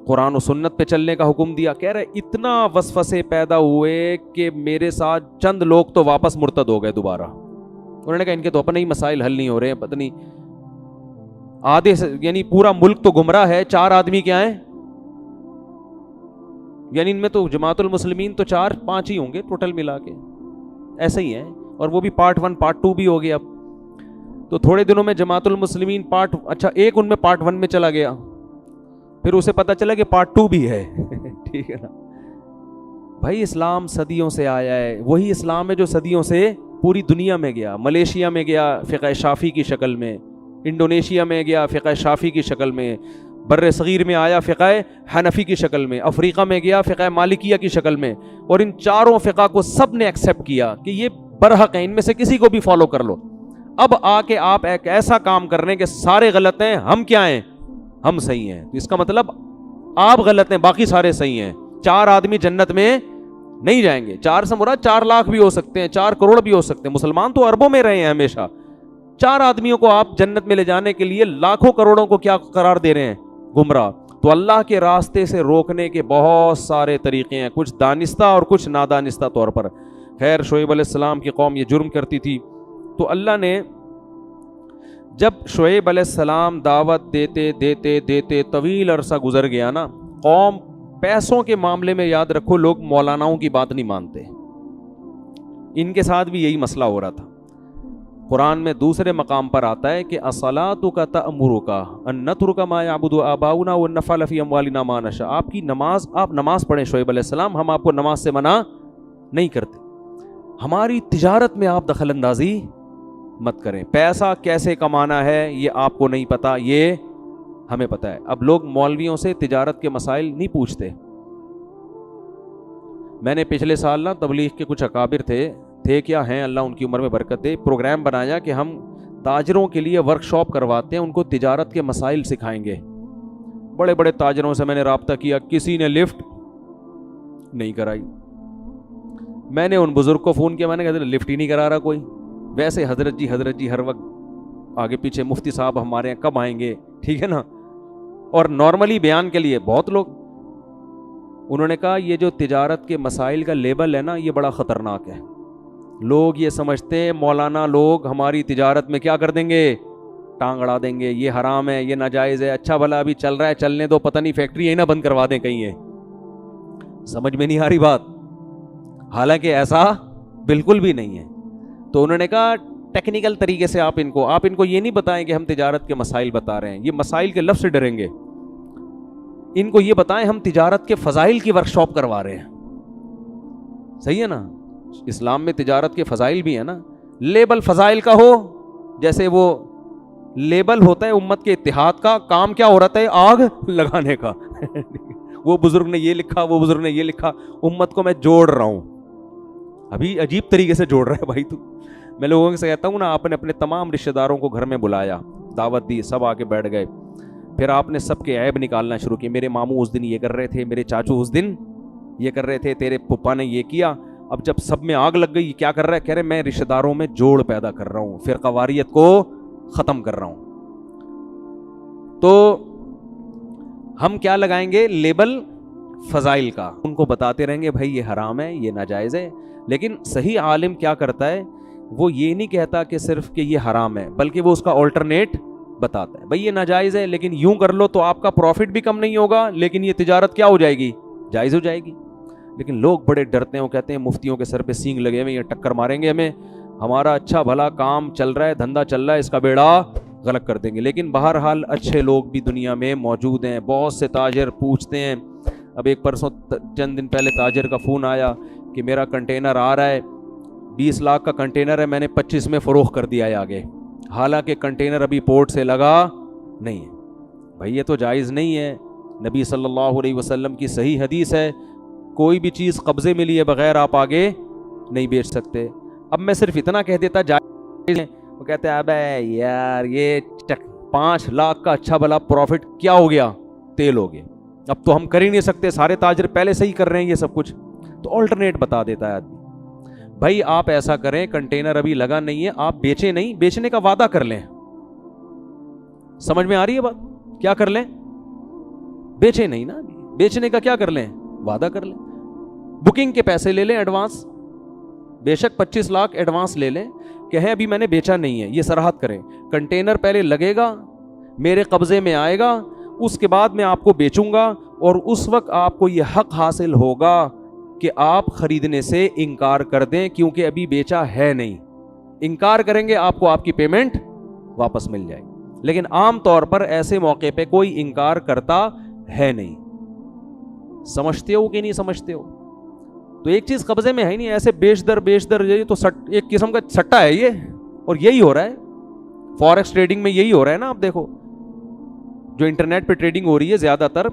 قرآن و سنت پہ چلنے کا حکم دیا۔ کہہ رہے اتنا وسوسے پیدا ہوئے کہ میرے ساتھ چند لوگ تو واپس مرتد ہو گئے دوبارہ۔ انہوں نے کہا ان کے تو اپنے ہی مسائل حل نہیں ہو رہے ہیں، پتہ نہیں آدھے یعنی پورا ملک تو گمراہ ہے، 4 آدمی کیا ہیں، یعنی ان میں تو جماعت المسلمین تو 4-5 ہی ہوں گے ٹوٹل ملا کے، ایسے ہی ہیں، اور وہ بھی پارٹ 1 پارٹ 2 بھی ہو گیا۔ اب تو تھوڑے دنوں میں جماعت المسلمین ایک ان میں پارٹ 1 میں چلا گیا، پھر اسے پتا چلا کہ پارٹ 2 بھی ہے ٹھیک ہے نا۔ بھائی اسلام صدیوں سے آیا ہے، وہی اسلام ہے جو صدیوں سے پوری دنیا میں گیا۔ ملیشیا میں گیا فقہ شافی کی شکل میں، انڈونیشیا میں گیا فقہ شافی کی شکل میں، بر صغیر میں آیا فقہ حنفی کی شکل میں، افریقہ میں گیا فقہ مالکیہ کی شکل میں، اور ان چاروں فقہ کو سب نے ایکسیپٹ کیا کہ یہ برحق ہیں، ان میں سے کسی کو بھی فالو کر لو۔ اب آ کے آپ ایک ایسا کام کر رہے ہیں کہ سارے غلط ہیں، ہم کیا ہیں؟ ہم صحیح ہیں۔ تو اس کا مطلب آپ غلط ہیں، باقی سارے صحیح ہیں۔ 4 آدمی جنت میں نہیں جائیں گے، 4 سے مراد 4 لاکھ بھی ہو سکتے ہیں، 4 کروڑ بھی ہو سکتے ہیں، مسلمان تو اربوں میں رہے ہیں ہمیشہ۔ 4 آدمیوں کو آپ جنت میں لے جانے کے لیے لاکھوں کروڑوں کو کیا قرار دے رہے ہیں؟ گمراہ۔ تو اللہ کے راستے سے روکنے کے بہت سارے طریقے ہیں، کچھ دانستہ اور کچھ نادانستہ طور پر۔ خیر شعیب علیہ السلام کی قوم یہ جرم کرتی تھی، تو اللہ نے جب شعیب علیہ السلام دعوت دیتے دیتے دیتے طویل عرصہ گزر گیا نا، قوم پیسوں کے معاملے میں یاد رکھو لوگ مولاناؤں کی بات نہیں مانتے، ان کے ساتھ بھی یہی مسئلہ ہو رہا تھا۔ قرآن میں دوسرے مقام پر آتا ہے کہ اصلاتک تأمرک ان نترک ما یعبد آباؤنا ونفعل فی اموالنا ما نشاء۔ آپ کی نماز، آپ نماز پڑھیں شعیب علیہ السلام، ہم آپ کو نماز سے منع نہیں کرتے، ہماری تجارت میں آپ دخل اندازی مت کریں، پیسہ کیسے کمانا ہے یہ آپ کو نہیں پتا، یہ ہمیں پتا ہے۔ اب لوگ مولویوں سے تجارت کے مسائل نہیں پوچھتے۔ میں نے پچھلے سال نا تبلیغ کے کچھ اکابر تھے کیا ہیں، اللہ ان کی عمر میں برکت دے، پروگرام بنایا کہ ہم تاجروں کے لیے ورک شاپ کرواتے ہیں، ان کو تجارت کے مسائل سکھائیں گے۔ بڑے بڑے تاجروں سے میں نے رابطہ کیا، کسی نے لفٹ نہیں کرائی۔ میں نے ان بزرگ کو فون کیا، میں نے کہا لفٹ ہی نہیں کرا رہا کوئی، ویسے حضرت جی ہر وقت آگے پیچھے، مفتی صاحب ہمارے یہاں کب آئیں گے، ٹھیک ہے نا، اور نارملی بیان کے لیے بہت لوگ۔ انہوں نے کہا یہ جو تجارت کے مسائل کا لیبل ہے نا یہ بڑا خطرناک ہے، لوگ یہ سمجھتے ہیں مولانا لوگ ہماری تجارت میں کیا کر دیں گے، ٹانگ اڑا دیں گے، یہ حرام ہے، یہ ناجائز ہے، اچھا بھلا ابھی چل رہا ہے چلنے دو، پتہ نہیں فیکٹری ہی نہ بند کروا دیں کہیں۔ یہ سمجھ میں نہیں آ رہی بات، حالانکہ ایسا بالکل بھی نہیں ہے۔ تو انہوں نے کہا ٹیکنیکل طریقے سے آپ ان کو یہ نہیں بتائیں کہ ہم تجارت کے مسائل بتا رہے ہیں، یہ مسائل کے لفظ سے ڈریں گے، ان کو یہ بتائیں ہم تجارت کے فضائل کی ورک شاپ کروا رہے ہیں۔ صحیح ہے نا، اسلام میں تجارت کے فضائل بھی ہیں نا، لیبل فضائل کا ہو، جیسے وہ لیبل ہوتا ہے امت کے اتحاد کا، کام کیا ہو رہا ہے آگ لگانے کا وہ بزرگ نے یہ لکھا، وہ بزرگ نے یہ لکھا، امت کو میں جوڑ رہا ہوں، ابھی عجیب طریقے سے جوڑ رہا ہے بھائی تو۔ میں لوگوں سے کہتا ہوں نا، آپ نے اپنے تمام رشتہ داروں کو گھر میں بلایا، دعوت دی، سب آ کے بیٹھ گئے، پھر آپ نے سب کے عیب نکالنا شروع کیے, میرے ماموں اس دن یہ کر رہے تھے, میرے چاچو اس دن یہ کر رہے تھے, تیرے پپا نے یہ کیا. اب جب سب میں آگ لگ گئی, کیا کر رہا ہے, کہہ رہے میں رشتہ داروں میں جوڑ پیدا کر رہا ہوں, فرقہ واریت کو ختم کر رہا ہوں. تو ہم کیا لگائیں گے لیبل فضائل کا, ان کو بتاتے رہیں گے بھائی یہ حرام ہے, یہ ناجائز ہے. لیکن صحیح عالم کیا کرتا ہے, وہ یہ نہیں کہتا کہ صرف کہ یہ حرام ہے, بلکہ وہ اس کا آلٹرنیٹ بتاتا ہے. بھائی یہ ناجائز ہے لیکن یوں کر لو تو آپ کا پروفٹ بھی کم نہیں ہوگا, لیکن یہ تجارت کیا ہو جائے گی, جائز ہو جائے گی. لیکن لوگ بڑے ڈرتے ہیں, وہ کہتے ہیں مفتیوں کے سر پہ سینگ لگے ہوئے, یہ ٹکر ماریں گے ہمیں, ہمارا اچھا بھلا کام چل رہا ہے, دھندا چل رہا ہے, اس کا بیڑا غلط کر دیں گے. لیکن بہرحال اچھے لوگ بھی دنیا میں موجود ہیں. بہت سے تاجر پوچھتے ہیں, اب ایک پرسوں چند دن پہلے تاجر کا فون آیا کہ میرا کنٹینر آ رہا ہے, 20 لاکھ کا کنٹینر ہے, میں نے 25 میں فروخت کر دیا ہے آگے, حالانکہ کنٹینر ابھی پورٹ سے لگا نہیں ہے. بھائی یہ تو جائز نہیں ہے. نبی صلی اللہ علیہ وسلم کی صحیح حدیث ہے, کوئی بھی چیز قبضے میں لیے بغیر آپ آگے نہیں بیچ سکتے. اب میں صرف اتنا کہہ دیتا جائز ہے, وہ کہتے ہیں ابے یار یہ 5 لاکھ کا اچھا بھلا پروفٹ کیا ہو گیا, تیل ہو گیا, اب تو ہم کر ہی نہیں سکتے, سارے تاجر پہلے سے ہی کر رہے ہیں یہ سب کچھ. تو آلٹرنیٹ بتا دیتا ہے آدمی, بھائی آپ ایسا کریں, کنٹینر ابھی لگا نہیں ہے, آپ بیچیں نہیں, بیچنے کا وعدہ کر لیں. سمجھ میں آ رہی ہے بات, کیا کر لیں, بیچیں نہیں نا, بیچنے کا کیا کر لیں, وعدہ کر لیں. بکنگ کے پیسے لے لیں ایڈوانس, بے شک 25 لاکھ ایڈوانس لے لیں, کہیں ابھی میں نے بیچا نہیں ہے, یہ صراحت کریں, کنٹینر پہلے لگے گا, میرے قبضے میں آئے گا, اس کے بعد میں آپ کو بیچوں گا, اور اس وقت آپ کو یہ حق حاصل ہوگا کہ آپ خریدنے سے انکار کر دیں, کیونکہ ابھی بیچا ہے نہیں. انکار کریں گے آپ کو آپ کی پیمنٹ واپس مل جائے گی. لیکن عام طور پر ایسے موقع پہ کوئی انکار کرتا ہے نہیں. سمجھتے ہو کہ نہیں سمجھتے ہو؟ تو ایک چیز قبضے میں ہے نہیں, ایسے بیچ در یہ تو ایک قسم کا سٹا ہے یہ, اور یہی ہو رہا ہے فوریکس ٹریڈنگ میں, یہی ہو رہا ہے نا. آپ دیکھو جو انٹرنیٹ پہ ٹریڈنگ ہو رہی ہے زیادہ تر,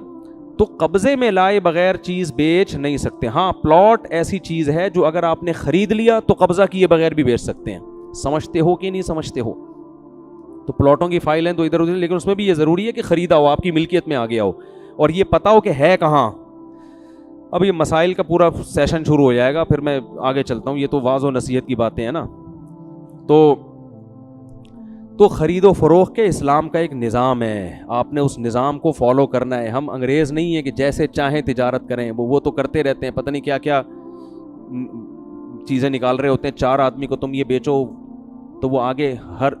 تو قبضے میں لائے بغیر چیز بیچ نہیں سکتے. ہاں پلاٹ ایسی چیز ہے جو اگر آپ نے خرید لیا تو قبضہ کیے بغیر بھی بیچ سکتے ہیں. سمجھتے ہو کہ نہیں سمجھتے ہو؟ تو پلاٹوں کی فائل ہیں تو ادھر ادھر, لیکن اس میں بھی یہ ضروری ہے کہ خریدا ہو, آپ کی ملکیت میں آ گیا ہو, اور یہ پتا ہو کہ ہے کہاں. اب یہ مسائل کا پورا سیشن شروع ہو جائے گا, پھر میں آگے چلتا ہوں. یہ تو واعظ و نصیحت کی باتیں ہیں نا. تو خرید و فروخت کے اسلام کا ایک نظام ہے, آپ نے اس نظام کو فالو کرنا ہے. ہم انگریز نہیں ہیں کہ جیسے چاہیں تجارت کریں, وہ تو کرتے رہتے ہیں, پتہ نہیں کیا کیا چیزیں نکال رہے ہوتے ہیں. 4 آدمی کو تم یہ بیچو تو وہ آگے ہر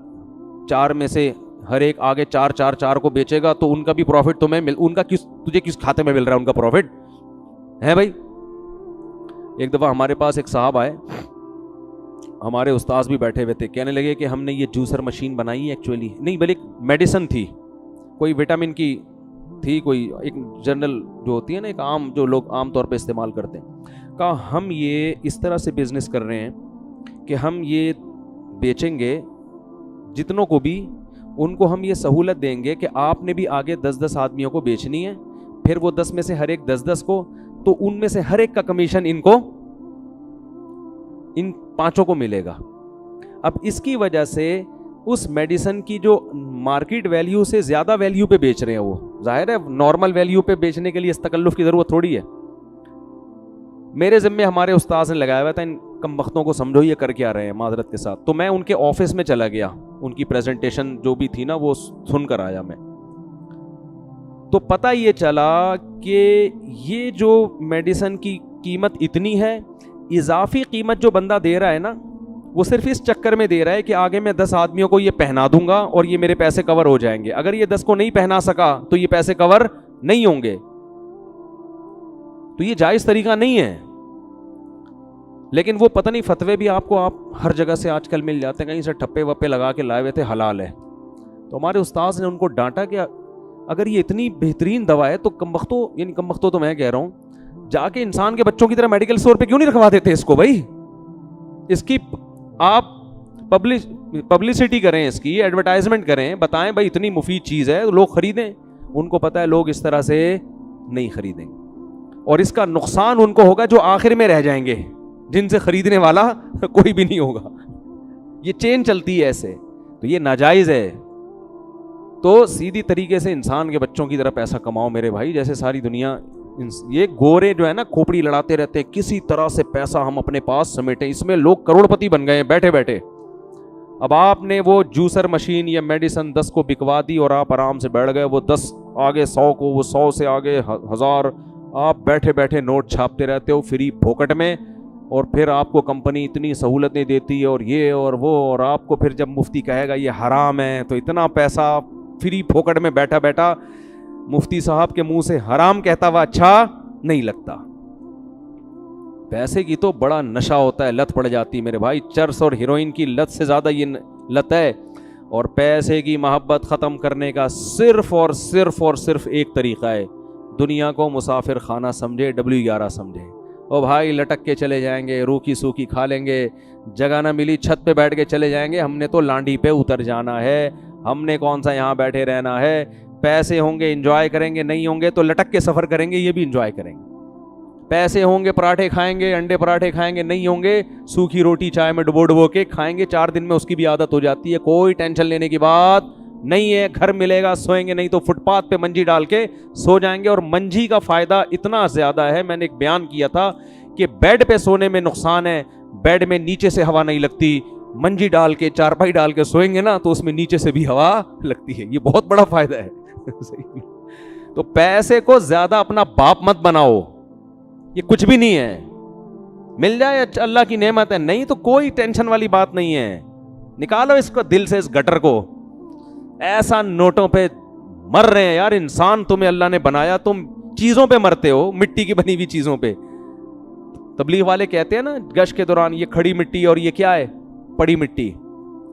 4 میں سے ہر ایک آگے 4 کو بیچے گا, تو ان کا بھی پروفٹ تمہیں ان کا تجھے کس کھاتے میں مل رہا ہے ان کا پروفٹ ہے بھائی. ایک دفعہ ہمارے پاس ایک صاحب آئے, ہمارے استاذ بھی بیٹھے ہوئے تھے, کہنے لگے کہ ہم نے یہ جوسر مشین بنائی ہے, ایکچولی نہیں بلکہ میڈیسن تھی, کوئی وٹامن کی تھی, کوئی ایک جنرل جو ہوتی ہے نا, ایک عام جو لوگ عام طور پہ استعمال کرتے ہیں. کہا ہم یہ اس طرح سے بزنس کر رہے ہیں کہ ہم یہ بیچیں گے جتنوں کو بھی, ان کو ہم یہ سہولت دیں گے کہ آپ نے بھی آگے 10 آدمیوں کو بیچنی ہے, پھر وہ 10 میں سے ہر ایک 10 کو, تو ان میں سے ہر ایک کا کمیشن ان 5 کو ملے گا. اب اس کی وجہ سے اس میڈیسن کی جو مارکیٹ ویلیو سے زیادہ ویلیو پہ بیچ رہے ہیں, وہ ظاہر ہے نارمل ویلیو پہ بیچنے کے لیے اس تکلف کی ضرورت تھوڑی ہے. میرے ذمے ہمارے استاذ نے لگایا ہوا تھا, ان کم وقتوں کو سمجھو یہ کر کے آ رہے ہیں معذرت کے ساتھ. تو میں ان کے آفس میں چلا گیا, ان کی پریزنٹیشن جو بھی تھی نا وہ سن کر آیا میں. تو پتہ یہ چلا کہ یہ جو میڈیسن کی قیمت اتنی ہے, اضافی قیمت جو بندہ دے رہا ہے نا, وہ صرف اس چکر میں دے رہا ہے کہ آگے میں 10 آدمیوں کو یہ پہنا دوں گا اور یہ میرے پیسے کور ہو جائیں گے. اگر یہ 10 کو نہیں پہنا سکا تو یہ پیسے کور نہیں ہوں گے. تو یہ جائز طریقہ نہیں ہے. لیکن وہ پتہ نہیں فتوے بھی آپ ہر جگہ سے آج کل مل جاتے ہیں, کہیں سے ٹھپے وپے لگا کے لائے ہوئے تھے حلال ہے. تو ہمارے استاذ نے ان کو ڈانٹا کہ اگر یہ اتنی بہترین دوا ہے تو کم وقتوں تو میں کہہ رہا ہوں, جا کے انسان کے بچوں کی طرح میڈیکل اسٹور پہ کیوں نہیں رکھوا دیتے اس کو بھائی. اس کی آپ پبلسٹی کریں, اس کی ایڈورٹائزمنٹ کریں, بتائیں بھائی اتنی مفید چیز ہے, لوگ خریدیں. ان کو پتہ ہے لوگ اس طرح سے نہیں خریدیں گے, اور اس کا نقصان ان کو ہوگا جو آخر میں رہ جائیں گے, جن سے خریدنے والا کوئی بھی نہیں ہوگا. یہ چین چلتی ہے ایسے, تو یہ ناجائز ہے. تو سیدھی طریقے سے انسان کے بچوں کی طرح پیسہ کماؤ میرے بھائی. جیسے ساری دنیا یہ گورے جو ہے نا کھوپڑی لڑاتے رہتے ہیں, کسی طرح سے پیسہ ہم اپنے پاس سمیٹیں, اس میں لوگ کروڑ پتی بن گئے ہیں بیٹھے بیٹھے. اب آپ نے وہ جوسر مشین یا میڈیسن 10 کو بکوا دی اور آپ آرام سے بیٹھ گئے, وہ 10 آگے 100 کو, وہ 100 سے آگے 1000, آپ بیٹھے بیٹھے نوٹ چھاپتے رہتے ہو فری پھوکٹ میں, اور پھر آپ کو کمپنی اتنی سہولتیں دیتی ہے اور یہ اور وہ, اور آپ کو پھر جب مفتی کہے گا یہ حرام ہے تو اتنا پیسہ فری پھوکٹ میں بیٹھا بیٹھا مفتی صاحب کے منہ سے حرام کہتا ہوا اچھا نہیں لگتا. پیسے کی تو بڑا نشہ ہوتا ہے, لت پڑ جاتی میرے بھائی. چرس اور ہیروئن کی لت سے زیادہ یہ لت ہے. اور پیسے کی محبت ختم کرنے کا صرف اور صرف ایک طریقہ ہے, دنیا کو مسافر خانہ سمجھے, W11 سمجھے. او بھائی لٹک کے چلے جائیں گے, روکی سوکی کھا لیں گے, جگہ نہ ملی چھت پہ بیٹھ کے چلے جائیں گے, ہم نے تو لانڈی پہ اتر جانا ہے, ہم نے کون سا یہاں بیٹھے رہنا ہے. پیسے ہوں گے انجوائے کریں گے, نہیں ہوں گے تو لٹک کے سفر کریں گے, یہ بھی انجوائے کریں گے. پیسے ہوں گے پراٹھے کھائیں گے, انڈے پراٹھے کھائیں گے, نہیں ہوں گے سوکھی روٹی چائے میں ڈبو کے کھائیں گے. 4 دن میں اس کی بھی عادت ہو جاتی ہے, کوئی ٹینشن لینے کی بات نہیں ہے. گھر ملے گا سوئیں گے, نہیں تو فٹ پاتھ پہ منجی ڈال کے سو جائیں گے. اور منجی کا فائدہ اتنا زیادہ ہے, میں نے ایک بیان کیا تھا کہ بیڈ پہ سونے میں نقصان ہے, بیڈ میں نیچے سے ہوا نہیں لگتی. منجی ڈال کے چارپائی ڈال کے سوئیں گے نا تو اس میں نیچے سے بھی ہوا لگتی ہے, یہ بہت بڑا فائدہ ہے. تو پیسے کو زیادہ اپنا باپ مت بناؤ, یہ کچھ بھی نہیں ہے. مل جائے اللہ کی نعمت ہے, نہیں تو کوئی ٹینشن والی بات نہیں ہے. نکالو اس کو دل سے, اس گٹر کو. ایسا نوٹوں پہ مر رہے ہیں یار. انسان تمہیں اللہ نے بنایا, تم چیزوں پہ مرتے ہو, مٹی کی بنی ہوئی چیزوں پہ. تبلیغ والے کہتے ہیں نا گشت کے دوران, یہ کھڑی مٹی اور یہ کیا ہے, پڑی مٹی.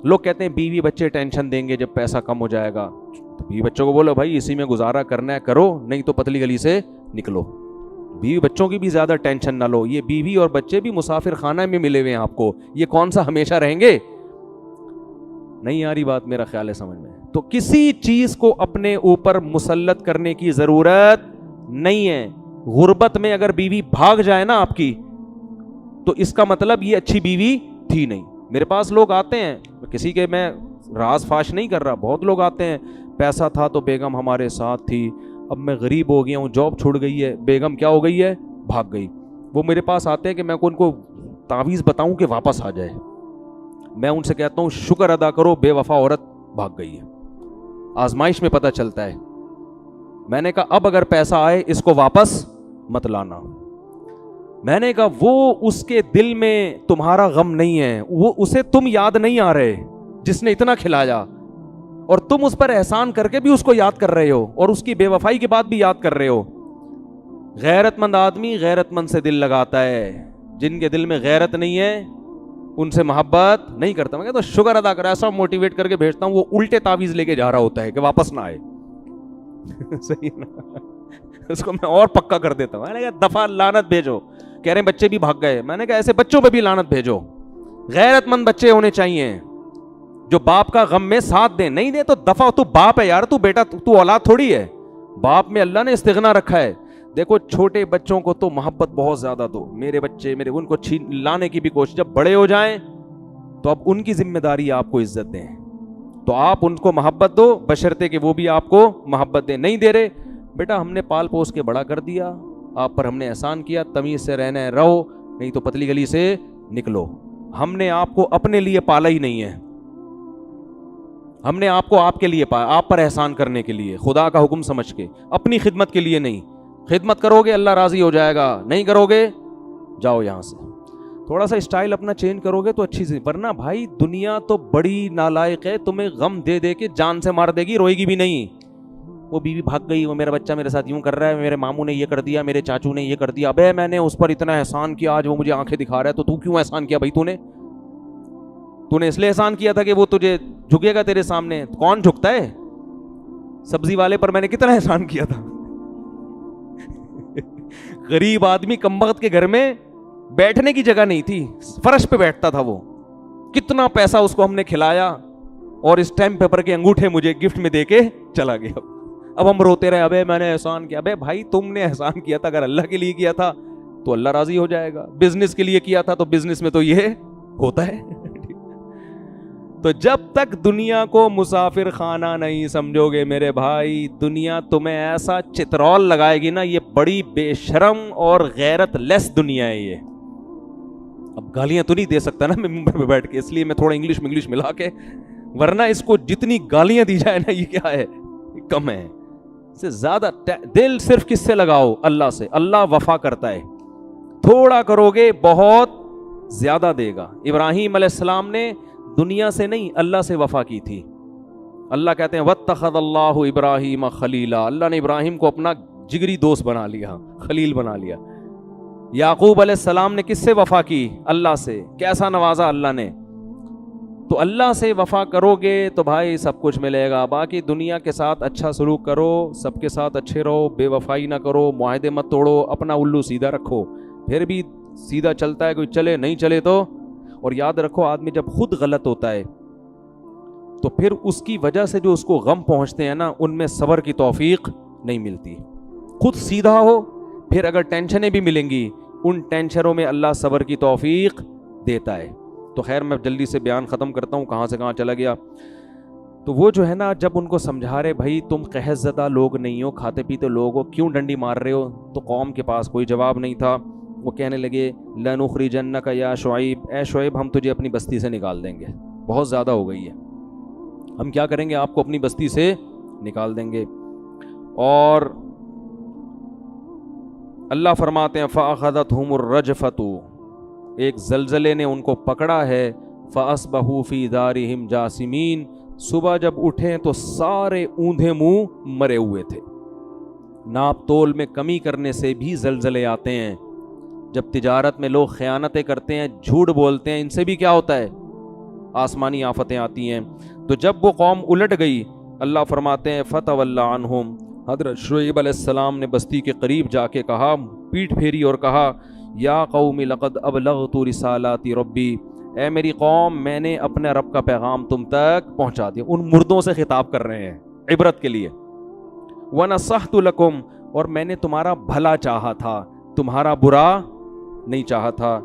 لوگ کہتے ہیں بیوی بچے ٹینشن دیں گے جب پیسہ کم ہو جائے گا. تو بیوی بچوں کو بولو بھائی اسی میں گزارا کرنا ہے کرو, نہیں تو پتلی گلی سے نکلو. بیوی بچوں کی بھی زیادہ ٹینشن نہ لو, یہ بیوی اور بچے بھی مسافر خانہ میں ملے ہوئے ہیں آپ کو, یہ کون سا ہمیشہ رہیں گے. نہیں آ رہی بات میرا خیال ہے سمجھ میں. تو کسی چیز کو اپنے اوپر مسلط کرنے کی ضرورت نہیں ہے. غربت میں اگر بیوی بھاگ جائے نا آپ کی, تو اس کا مطلب یہ اچھی بیوی تھی نہیں. میرے پاس لوگ آتے ہیں, کسی کے میں راز فاش نہیں کر رہا, بہت لوگ آتے ہیں, پیسہ تھا تو بیگم ہمارے ساتھ تھی, اب میں غریب ہو گیا ہوں, جاب چھوڑ گئی ہے, بیگم کیا ہو گئی ہے, بھاگ گئی. وہ میرے پاس آتے ہیں کہ میں ان کو تعویذ بتاؤں کہ واپس آ جائے. میں ان سے کہتا ہوں شکر ادا کرو, بے وفا عورت بھاگ گئی ہے. آزمائش میں پتہ چلتا ہے. میں نے کہا اب اگر پیسہ آئے اس کو واپس مت لانا. میں نے کہا وہ اس کے دل میں تمہارا غم نہیں ہے, وہ اسے تم یاد نہیں آ رہے جس نے اتنا کھلایا, اور تم اس پر احسان کر کے بھی اس کو یاد کر رہے ہو, اور اس کی بے وفائی کے بعد بھی یاد کر رہے ہو. غیرت مند آدمی غیرت مند سے دل لگاتا ہے, جن کے دل میں غیرت نہیں ہے ان سے محبت نہیں کرتا. میں کہتا ہوں شکر ادا کر, ایسا موٹیویٹ کر کے بھیجتا ہوں, وہ الٹے تعویذ لے کے جا رہا ہوتا ہے کہ واپس نہ آئے. صحیح نا, اس کو میں اور پکا کر دیتا ہوں. میں نے کہا دفعہ لعنت بھیجو, کہہ رہے ہیں بچے بھی بھاگ گئے. میں نے کہا ایسے بچوں پہ بھی لعنت بھیجو. غیرت مند بچے ہونے چاہیے جو باپ کا غم میں ساتھ دیں. نہیں دے تو دفعہ, تو باپ ہے یار, تو بیٹا, تو اولاد تھوڑی ہے. باپ میں اللہ نے استغنا رکھا ہے. دیکھو چھوٹے بچوں کو تو محبت بہت زیادہ دو, میرے بچے میرے, ان کو لانے کی بھی کوشش. جب بڑے ہو جائیں تو اب ان کی ذمہ داری آپ کو عزت دیں, تو آپ ان کو محبت دو بشرطے کہ وہ بھی آپ کو محبت دیں. نہیں دے رہے, بیٹا ہم نے پال پوس کے بڑا کر دیا, آپ پر ہم نے احسان کیا, تمیز سے رہنا ہے رہو, نہیں تو پتلی گلی سے نکلو. ہم نے آپ کو اپنے لیے پالا ہی نہیں ہے, ہم نے آپ کو آپ کے لیے پایا, آپ پر احسان کرنے کے لیے, خدا کا حکم سمجھ کے, اپنی خدمت کے لیے نہیں. خدمت کرو گے اللہ راضی ہو جائے گا, نہیں کرو گے جاؤ یہاں سے. تھوڑا سا اسٹائل اپنا چینج کرو گے تو اچھی سی, ورنہ بھائی دنیا تو بڑی نالائق ہے, تمہیں غم دے دے کے جان سے مار دے گی, روئے گی بھی نہیں. وہ بیوی بھاگ گئی, وہ میرا بچہ میرے ساتھ یوں کر رہا ہے, میرے ماموں نے یہ کر دیا, میرے چاچو نے یہ کر دیا. ابے میں نے اس پر اتنا احسان کیا, آج وہ مجھے آنکھیں دکھا رہا ہے, تو کیوں احسان کیا بھائی؟ تو نے اس لیے احسان کیا تھا کہ وہ تجھے جھکے گا تیرے سامنے. کون جھکتا ہے؟ سبزی والے پر میں نے کتنا احسان کیا تھا. غریب آدمی کمبخت کے گھر میں بیٹھنے کی جگہ نہیں تھی, فرش پہ بیٹھتا تھا وہ. کتنا پیسہ اس کو ہم نے کھلایا, اور اسٹیمپ پیپر کے انگوٹھے مجھے گفٹ میں دے کے چلا گیا. اب ہم روتے رہے, ابے میں نے احسان کیا. ابے بھائی تم نے احسان کیا تھا, اگر اللہ کے لیے کیا تھا تو اللہ راضی ہو جائے گا. بزنس کے لیے کیا تھا تو بزنس میں تو یہ ہوتا ہے. تو جب تک دنیا کو مسافر خانہ نہیں سمجھو گے میرے بھائی، دنیا تمہیں ایسا چترول لگائے گی نا، یہ بڑی بے شرم اور غیرت لیس دنیا ہے یہ. اب گالیاں تو نہیں دے سکتا نا میں ممبر پہ بیٹھ کے، اس لیے میں تھوڑا انگلش ملا کے، ورنہ اس کو جتنی گالیاں دی جائے نا یہ کیا ہے، کم ہے. سے زیادہ دل صرف کس سے لگاؤ؟ اللہ سے. اللہ وفا کرتا ہے، تھوڑا کرو گے بہت زیادہ دے گا. ابراہیم علیہ السلام نے دنیا سے نہیں اللہ سے وفا کی تھی. اللہ کہتے ہیں واتخذ اللہ ابراہیم خلیلا، اللہ نے ابراہیم کو اپنا جگری دوست بنا لیا، خلیل بنا لیا. یعقوب علیہ السلام نے کس سے وفا کی؟ اللہ سے. کیسا نوازا اللہ نے. تو اللہ سے وفا کرو گے تو بھائی سب کچھ ملے گا. باقی دنیا کے ساتھ اچھا سلوک کرو، سب کے ساتھ اچھے رہو، بے وفائی نہ کرو، معاہدے مت توڑو، اپنا الو سیدھا رکھو. پھر بھی سیدھا چلتا ہے کوئی، چلے نہیں چلے تو. اور یاد رکھو آدمی جب خود غلط ہوتا ہے تو پھر اس کی وجہ سے جو اس کو غم پہنچتے ہیں نا، ان میں صبر کی توفیق نہیں ملتی. خود سیدھا ہو، پھر اگر ٹینشنیں بھی ملیں گی، ان ٹینشنوں میں اللہ صبر کی توفیق دیتا ہے. تو خیر میں جلدی سے بیان ختم کرتا ہوں، کہاں سے کہاں چلا گیا. تو وہ جو ہے نا، جب ان کو سمجھا رہے بھائی تم قحط زدہ لوگ نہیں ہو، کھاتے پیتے لوگ ہو، کیوں ڈنڈی مار رہے ہو؟ تو قوم کے پاس کوئی جواب نہیں تھا. وہ کہنے لگے لَنُخْرِجَنَّكَ يَا شُعَيْب، اے شعیب ہم تجھے اپنی بستی سے نکال دیں گے، بہت زیادہ ہو گئی ہے، ہم کیا کریں گے، آپ کو اپنی بستی سے نکال دیں گے. اور اللہ فرماتے ہیں فَأَخَذَتْهُمُ الرَّجْفَةُ، ایک زلزلے نے ان کو پکڑا ہے. فَأَصْبَحُوا فِي دَارِهِمْ جَاثِمِينَ، صبح جب اٹھیں تو سارے اوندھے منہ مرے ہوئے تھے. ناپ تول میں کمی کرنے سے بھی زلزلے آتے ہیں. جب تجارت میں لوگ خیانتیں کرتے ہیں، جھوٹ بولتے ہیں، ان سے بھی کیا ہوتا ہے، آسمانی آفتیں آتی ہیں. تو جب وہ قوم الٹ گئی، اللہ فرماتے ہیں فَتَوَلَّ عَنْهُمْ، حضرت شعیب علیہ السلام نے بستی کے قریب جا کے کہا، پیٹھ پھیری اور کہا یا قوم لقد ابلغت رسالات ربی، اے میری قوم میں نے اپنے رب کا پیغام تم تک پہنچا دیا. ان مردوں سے خطاب کر رہے ہیں عبرت کے لیے. وَنَصَحْتُ لَكُمْ، اور میں نے تمہارا بھلا چاہا تھا، تمہارا برا نہیں چاہا تھا.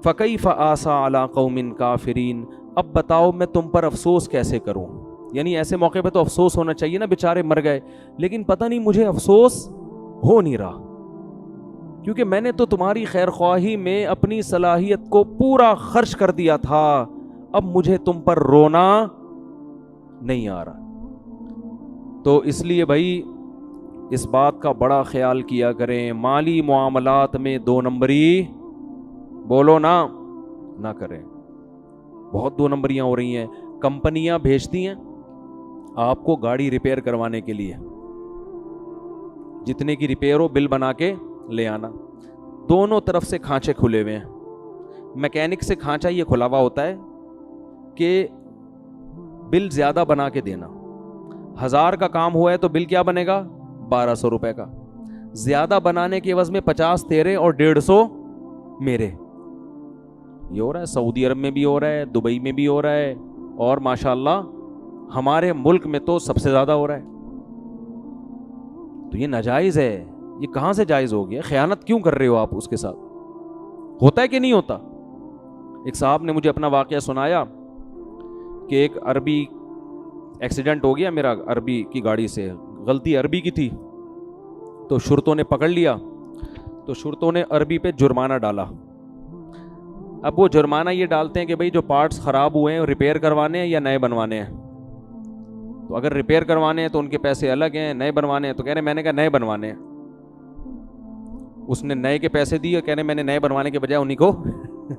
فَكَيْفَ آسَىٰ عَلَىٰ قَوْمٍ كَافِرِينَ، اب بتاؤ میں تم پر افسوس کیسے کروں. یعنی ایسے موقع پہ تو افسوس ہونا چاہیے نا، بیچارے مر گئے، لیکن پتہ نہیں مجھے افسوس ہو نہیں رہا، کیونکہ میں نے تو تمہاری خیر خواہی میں اپنی صلاحیت کو پورا خرچ کر دیا تھا، اب مجھے تم پر رونا نہیں آ رہا. تو اس لیے بھائی اس بات کا بڑا خیال کیا کریں، مالی معاملات میں دو نمبری بولو نہ کریں. بہت دو نمبریاں ہو رہی ہیں. کمپنیاں بھیجتی ہیں آپ کو گاڑی ریپیئر کروانے کے لیے، جتنے کی ریپیئر ہو بل بنا کے لے آنا. دونوں طرف سے کھانچے کھلے ہوئے ہیں. میکینک سے کھانچا یہ کھلا ہوا ہوتا ہے کہ بل زیادہ بنا کے دینا. 1000 کا کام ہوا ہے تو بل کیا بنے گا، 1200 روپے کا. زیادہ بنانے کے عوض میں 50 تیرے اور 150 میرے. یہ ہو رہا ہے سعودی عرب میں بھی ہو رہا ہے، دبئی میں بھی ہو رہا ہے، اور ماشاءاللہ ہمارے ملک میں تو سب سے زیادہ ہو رہا ہے. تو یہ ناجائز ہے. یہ کہاں سے جائز ہو گیا؟ خیانت کیوں کر رہے ہو آپ اس کے ساتھ؟ ہوتا ہے کہ نہیں ہوتا؟ ایک صاحب نے مجھے اپنا واقعہ سنایا کہ ایک عربی ایکسیڈنٹ ہو گیا میرا عربی کی گاڑی سے، غلطی عربی کی تھی، تو شرطوں نے پکڑ لیا، تو شرطوں نے عربی پہ جرمانہ ڈالا. اب وہ جرمانہ یہ ڈالتے ہیں کہ بھئی جو پارٹس خراب ہوئے ہیں ریپیئر کروانے ہیں یا نئے بنوانے ہیں. تو اگر ریپیئر کروانے ہیں تو ان کے پیسے الگ ہیں، نئے بنوانے ہیں تو کہہ رہے میں نے کہا نئے بنوانے ہیں. اس نے نئے کے پیسے دیے، کہہ رہے میں نے نئے بنوانے کے بجائے انہیں کو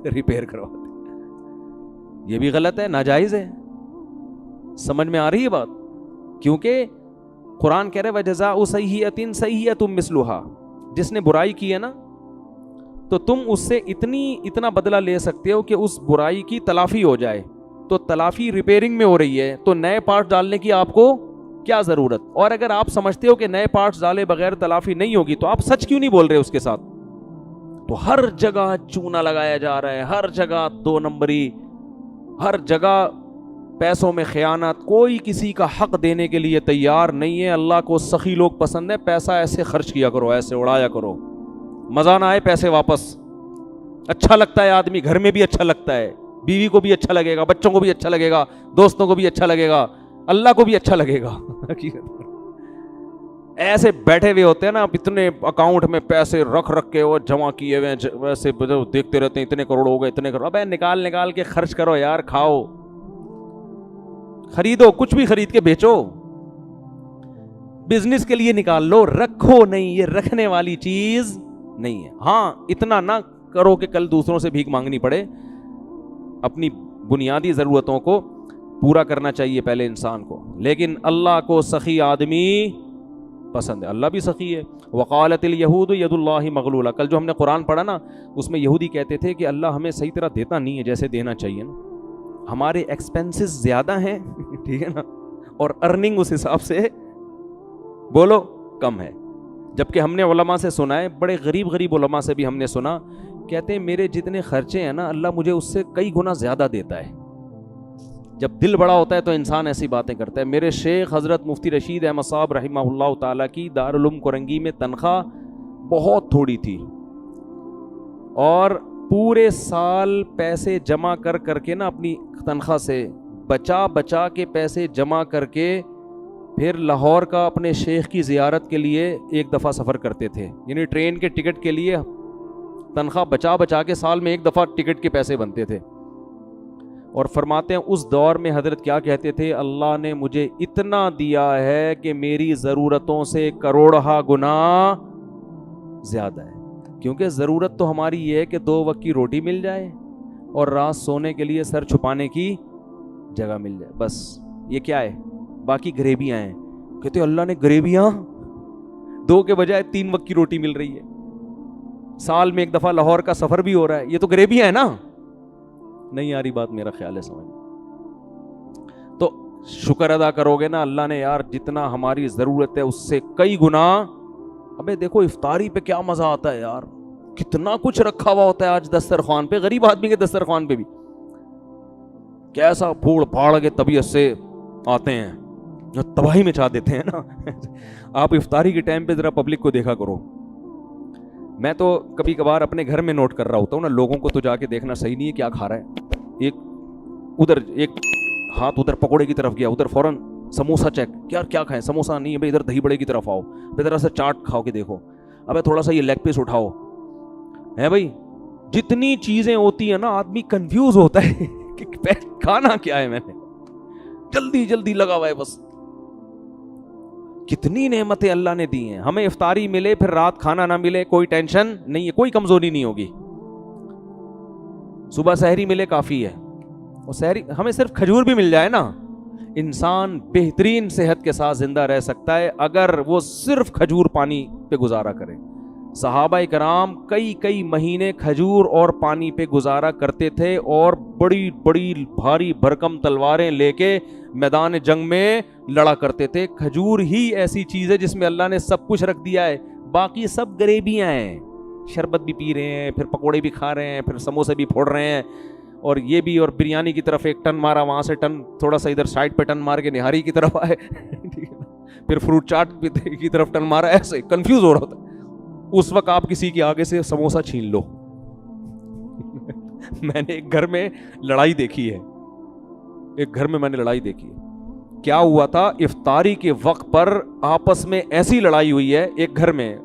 ریپیئر کروا دیا. یہ بھی غلط ہے، ناجائز ہے. سمجھ میں آ رہی ہے بات؟ کیونکہ قرآن کہہ رہے وَجَزَاءُ سَیِّئَةٍ سَیِّئَةٌ مِثْلُهَا، جس نے برائی کی ہے نا تو تم اس سے اتنا بدلہ لے سکتے ہو کہ اس برائی کی تلافی ہو جائے. تو تلافی ریپیئرنگ میں ہو رہی ہے تو نئے پارٹس ڈالنے کی آپ کو کیا ضرورت؟ اور اگر آپ سمجھتے ہو کہ نئے پارٹس ڈالے بغیر تلافی نہیں ہوگی تو آپ سچ کیوں نہیں بول رہے اس کے ساتھ؟ تو ہر جگہ چونا لگایا جا رہا ہے، ہر جگہ دو نمبری، ہر جگہ پیسوں میں خیانت، کوئی کسی کا حق دینے کے لیے تیار نہیں ہے. اللہ کو سخی لوگ پسند ہے. پیسہ ایسے خرچ کیا کرو، ایسے اڑایا کرو، مزہ نہ آئے پیسے واپس. اچھا لگتا ہے آدمی، گھر میں بھی اچھا لگتا ہے، بیوی کو بھی اچھا لگے گا, بچوں کو بھی اچھا لگے گا, دوستوں کو بھی اچھا لگے گا, اللہ کو بھی اچھا لگے گا. ایسے بیٹھے ہوئے ہوتے ہیں نا, اتنے اکاؤنٹ میں پیسے رکھ کے وہ جمع کیے ہوئے ہیں, ویسے دیکھتے رہتے ہیں اتنے کروڑ ہو گئے, اتنے کروڑ. ابے نکال کے خرچ کرو یار, کھاؤ, خریدو, کچھ بھی خرید کے بیچو, بزنس کے لیے نکال لو, رکھو نہیں, یہ رکھنے والی چیز نہیں ہے. ہاں اتنا نہ کرو کہ کل دوسروں سے بھیک مانگنی پڑے, اپنی بنیادی ضرورتوں کو پورا کرنا چاہیے پہلے انسان کو. لیکن اللہ کو سخی آدمی پسند ہے, اللہ بھی سخی ہے. وقالت الیہود ید اللہ مغلولہ, کل جو ہم نے قرآن پڑھا نا اس میں یہودی کہتے تھے کہ اللہ ہمیں صحیح طرح دیتا نہیں ہے جیسے دینا چاہیے نا, ہمارے ایکسپینسز زیادہ ہیں, ٹھیک ہے نا, اور ارننگ اس حساب سے بولو کم ہے. جبکہ ہم نے علماء سے سنا ہے, بڑے غریب علماء سے بھی ہم نے سنا, کہتے ہیں میرے جتنے خرچے ہیں نا اللہ مجھے اس سے کئی گنا زیادہ دیتا ہے. جب دل بڑا ہوتا ہے تو انسان ایسی باتیں کرتا ہے. میرے شیخ حضرت مفتی رشید احمد صاحب رحمہ اللہ تعالیٰ کی دارالعلوم کرنگی میں تنخواہ بہت تھوڑی تھی, اور پورے سال پیسے جمع کر کے نا اپنی تنخواہ سے بچا کے پیسے جمع کر کے پھر لاہور کا اپنے شیخ کی زیارت کے لیے ایک دفعہ سفر کرتے تھے. یعنی ٹرین کے ٹکٹ کے لیے تنخواہ بچا کے سال میں ایک دفعہ ٹکٹ کے پیسے بنتے تھے. اور فرماتے ہیں اس دور میں حضرت کیا کہتے تھے, اللہ نے مجھے اتنا دیا ہے کہ میری ضرورتوں سے کروڑہ گنا زیادہ ہے. کیونکہ ضرورت تو ہماری یہ ہے کہ 2 وقت کی روٹی مل جائے اور رات سونے کے لیے سر چھپانے کی جگہ مل جائے, بس یہ کیا ہے, باقی گریبیاں ہیں. کہتے اللہ نے گریبیاں 2 کے بجائے 3 وقت کی روٹی مل رہی ہے, سال میں ایک دفعہ لاہور کا سفر بھی ہو رہا ہے, یہ تو گریبیاں ہیں نا. نہیں آ رہی بات, میرا خیال ہے سمجھ. تو شکر ادا کرو گے نا, اللہ نے یار جتنا ہماری ضرورت ہے اس سے کئی گنا. ابے دیکھو افطاری پہ کیا مزہ آتا ہے یار, کتنا کچھ رکھا ہوا ہوتا ہے آج دسترخوان پہ, غریب آدمی کے دسترخوان پہ بھی کیسا پھوڑ پھاڑ کے طبیعت سے آتے ہیں جو تباہی میں چاہ دیتے ہیں نا. آپ افطاری کے ٹائم پہ ذرا پبلک کو دیکھا کرو. میں تو کبھی کبھار اپنے گھر میں نوٹ کر رہا ہوتا ہوں نا, لوگوں کو تو جا کے دیکھنا صحیح نہیں ہے کیا کھا رہا ہے. ایک ہاتھ ادھر پکوڑے کی طرف گیا, ادھر فوراً سموسا چیک, کیا کھائیں, سموسا نہیں ہے بھائی, ادھر دہی بڑے کی طرف آؤ, ذرا سا چاٹ کھاؤ کے دیکھو, ابے تھوڑا سا یہ لیگ پیس اٹھاؤ, ہے بھائی. جتنی چیزیں ہوتی ہیں نا آدمی کنفیوز ہوتا ہے کہ کھانا کیا ہے, میں نے جلدی لگا ہوا ہے بس. کتنی نعمتیں اللہ نے دی ہیں ہمیں, افطاری ملے پھر رات کھانا نہ ملے کوئی ٹینشن نہیں ہے, کوئی کمزوری نہیں ہوگی. صبح سحری ملے کافی ہے, اور سحری ہمیں صرف کھجور بھی مل جائے نا, انسان بہترین صحت کے ساتھ زندہ رہ سکتا ہے اگر وہ صرف کھجور پانی پہ گزارا کرے. صحابہ کرام کئی مہینے کھجور اور پانی پہ گزارا کرتے تھے, اور بڑی بھاری بھرکم تلواریں لے کے میدان جنگ میں لڑا کرتے تھے. کھجور ہی ایسی چیز ہے جس میں اللہ نے سب کچھ رکھ دیا ہے, باقی سب غریبیاں ہیں. شربت بھی پی رہے ہیں, پھر پکوڑے بھی کھا رہے ہیں, پھر سموسے بھی پھوڑ رہے ہیں, اور یہ بھی, اور بریانی کی طرف ایک ٹن مارا, وہاں سے ٹن تھوڑا سا ادھر سائڈ پہ ٹن مار کے نہاری کی طرف آئے, پھر فروٹ چاٹ کی طرف ٹن مارا, ایسے کنفیوز ہو رہا ہوتا. اس وقت آپ کسی کے آگے سے سموسا چھین لو. میں نے ایک گھر میں لڑائی دیکھی ہے, کیا ہوا تھا, افطاری کے وقت پر آپس میں ایسی لڑائی ہوئی ہے ایک گھر میں.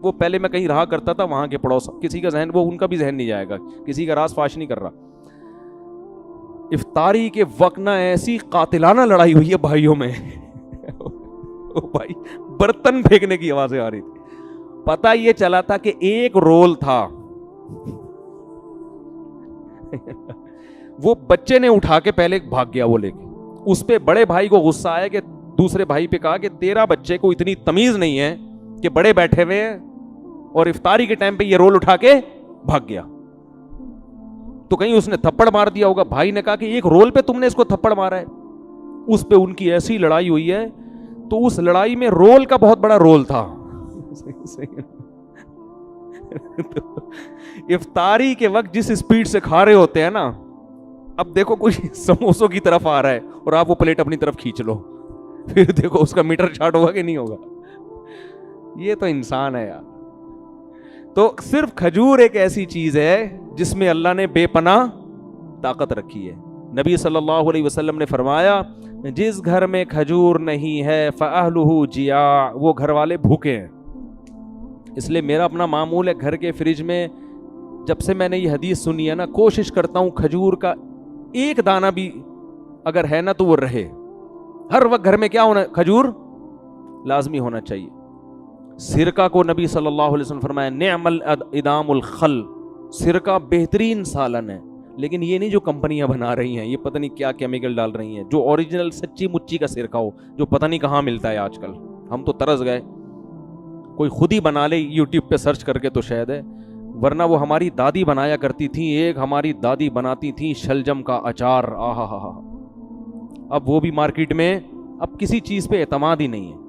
وہ پہلے میں کہیں رہا کرتا تھا, وہاں کے پڑوس کسی کا ذہن, وہ ان کا بھی ذہن نہیں جائے گا, کسی کا راز فاش نہیں کر رہا. افطاری کے وقت نہ ایسی قاتلانہ لڑائی ہوئی ہے بھائیوں میں. بھائی برتن پھینکنے کی آوازیں آ رہی تھی. پتہ یہ چلا تھا کہ ایک رول تھا, وہ بچے نے اٹھا کے پہلے بھاگ گیا وہ لے کے. اس پہ بڑے بھائی کو غصہ آیا کہ دوسرے بھائی پہ کہا کہ تیرا بچے کو اتنی تمیز نہیں ہے کہ بڑے بیٹھے ہوئے اور افطاری کے ٹائم پہ یہ رول اٹھا کے بھاگ گیا. تو کہیں اس نے تھپڑ مار دیا ہوگا. بھائی نے کہا کہ ایک رول پہ تم نے اس کو تھپڑ مارا ہے. اس پہ ان کی ایسی لڑائی ہوئی ہے, تو اس لڑائی میں رول کا بہت بڑا رول تھا. افطاری کے وقت جس سپیڈ سے کھا رہے ہوتے ہیں نا, اب دیکھو کوئی سموسوں کی طرف آ رہا ہے اور آپ وہ پلیٹ اپنی طرف کھینچ لو, پھر دیکھو اس کا میٹر چارٹ ہوگا کہ نہیں ہوگا. یہ تو انسان ہے یار. تو صرف کھجور ایک ایسی چیز ہے جس میں اللہ نے بے پناہ طاقت رکھی ہے. نبی صلی اللہ علیہ وسلم نے فرمایا جس گھر میں کھجور نہیں ہے فأہلہ جیاع، وہ گھر والے بھوکے ہیں. اس لیے میرا اپنا معمول ہے گھر کے فریج میں جب سے میں نے یہ حدیث سنی ہے نا کوشش کرتا ہوں کھجور کا ایک دانہ بھی اگر ہے نا تو وہ رہے. ہر وقت گھر میں کیا ہونا، کھجور لازمی ہونا چاہیے. سرکہ کو نبی صلی اللہ علیہ وسلم فرمایا نعم الادام الخل، سرکہ بہترین سالن ہے. لیکن یہ نہیں جو کمپنیاں بنا رہی ہیں، یہ پتہ نہیں کیا کیمیکل ڈال رہی ہیں. جو اوریجنل سچی مچی کا سرکہ ہو جو پتہ نہیں کہاں ملتا ہے آج کل. ہم تو ترس گئے، کوئی خود ہی بنا لے یوٹیوب پہ سرچ کر کے تو شاید ہے، ورنہ وہ ہماری دادی بنایا کرتی تھیں. ایک ہماری دادی بناتی تھیں شلجم کا اچار، آہا ہا ہا. اب وہ بھی مارکیٹ میں اب کسی چیز پہ اعتماد ہی نہیں ہے.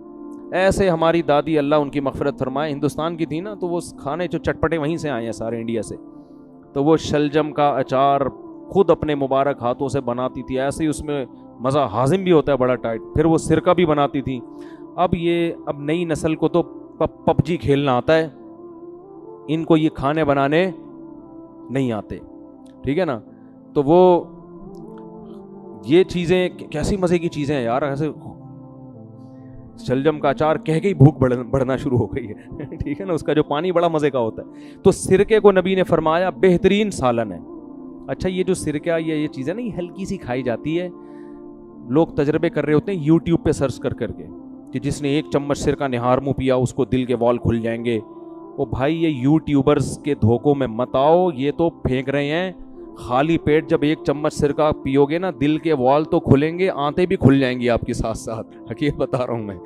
ایسے ہماری دادی اللہ ان کی مغفرت فرمائے ہندوستان کی تھی نا، تو وہ کھانے جو چٹپٹے وہیں سے آئے ہیں سارے انڈیا سے. تو وہ شلجم کا اچار خود اپنے مبارک ہاتھوں سے بناتی تھی. ایسے ہی اس میں مزہ ہاضم بھی ہوتا ہے بڑا ٹائٹ. پھر وہ سرکہ بھی بناتی تھی. اب نئی نسل کو تو پب جی کھیلنا آتا ہے، ان کو یہ کھانے بنانے نہیں آتے. ٹھیک ہے نا. تو وہ یہ چیزیں کیسی مزے کی چیزیں ہیں یار. ایسے شلجم کا اچار کہہ کے ہی بھوک بڑھنا شروع ہو گئی ہے. ٹھیک ہے نا. اس کا جو پانی بڑا مزے کا ہوتا ہے. تو سرکے کو نبی نے فرمایا بہترین سالن ہے. اچھا یہ جو سرکہ یہ چیزیں نا یہ ہلکی سی کھائی جاتی ہے. لوگ تجربے کر رہے ہوتے ہیں یوٹیوب پہ سرچ کر کے کہ جس نے ایک چمچ سرکہ نہار منہ پیا اس کو دل کے وال کھل جائیں گے. وہ بھائی یہ یوٹیوبرز کے دھوکوں میں مت آؤ. یہ تو پھینک رہے ہیں. خالی پیٹ جب ایک چمچ سرکہ پیو گے نا دل کے وال تو کھلیں گے، آنتیں بھی کھل جائیں گی آپ کے ساتھ ساتھ. حقیقت بتا رہا ہوں میں.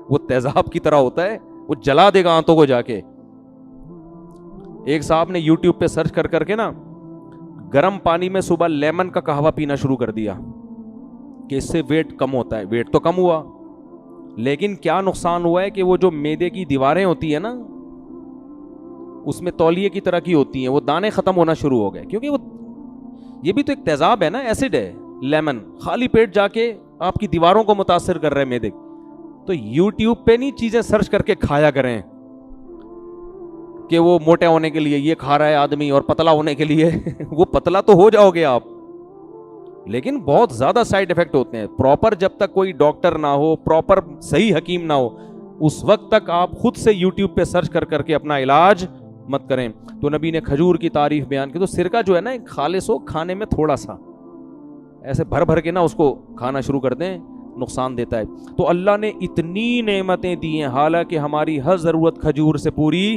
وہ تیزاب کی طرح ہوتا ہے، وہ جلا دے گا آنتوں کو جا کے. ایک صاحب نے یوٹیوب پہ سرچ کر کے نا گرم پانی میں صبح لیمن کا قہوہ پینا شروع کر دیا کہ اس سے ویٹ کم ہوتا ہے. ویٹ تو کم ہوا، لیکن کیا نقصان ہوا ہے کہ وہ جو معدے کی دیواریں ہوتی ہیں نا اس میں تولیے کی طرح کی ہوتی ہیں، وہ دانے ختم ہونا شروع ہو گئے. کیونکہ وہ یہ بھی تو ایک تیزاب ہے نا، ایسڈ ہے لیمن. خالی پیٹ جا کے آپ کی دیواروں کو متاثر کر رہے ہیں معدے. تو یوٹیوب پہ نہیں چیزیں سرچ کر کے کھایا کریں کہ وہ موٹے ہونے کے لیے یہ کھا رہا ہے آدمی اور پتلا ہونے کے لیے وہ پتلا تو ہو جاؤ گے آپ، لیکن بہت زیادہ سائیڈ ایفیکٹ ہوتے ہیں. پراپر جب تک کوئی ڈاکٹر نہ ہو، پراپر صحیح حکیم نہ ہو، اس وقت تک آپ خود سے یوٹیوب پہ سرچ کر کے اپنا علاج مت کریں. تو نبی نے کھجور کی تعریف بیان کی. تو سرکہ جو ہے نا خالص ہو، کھانے میں تھوڑا سا ایسے بھر کے نا اس کو کھانا شروع کر دیں، نقصان دیتا ہے. تو اللہ نے اتنی نعمتیں دی ہیں، حالانکہ ہماری ہر ضرورت کھجور سے پوری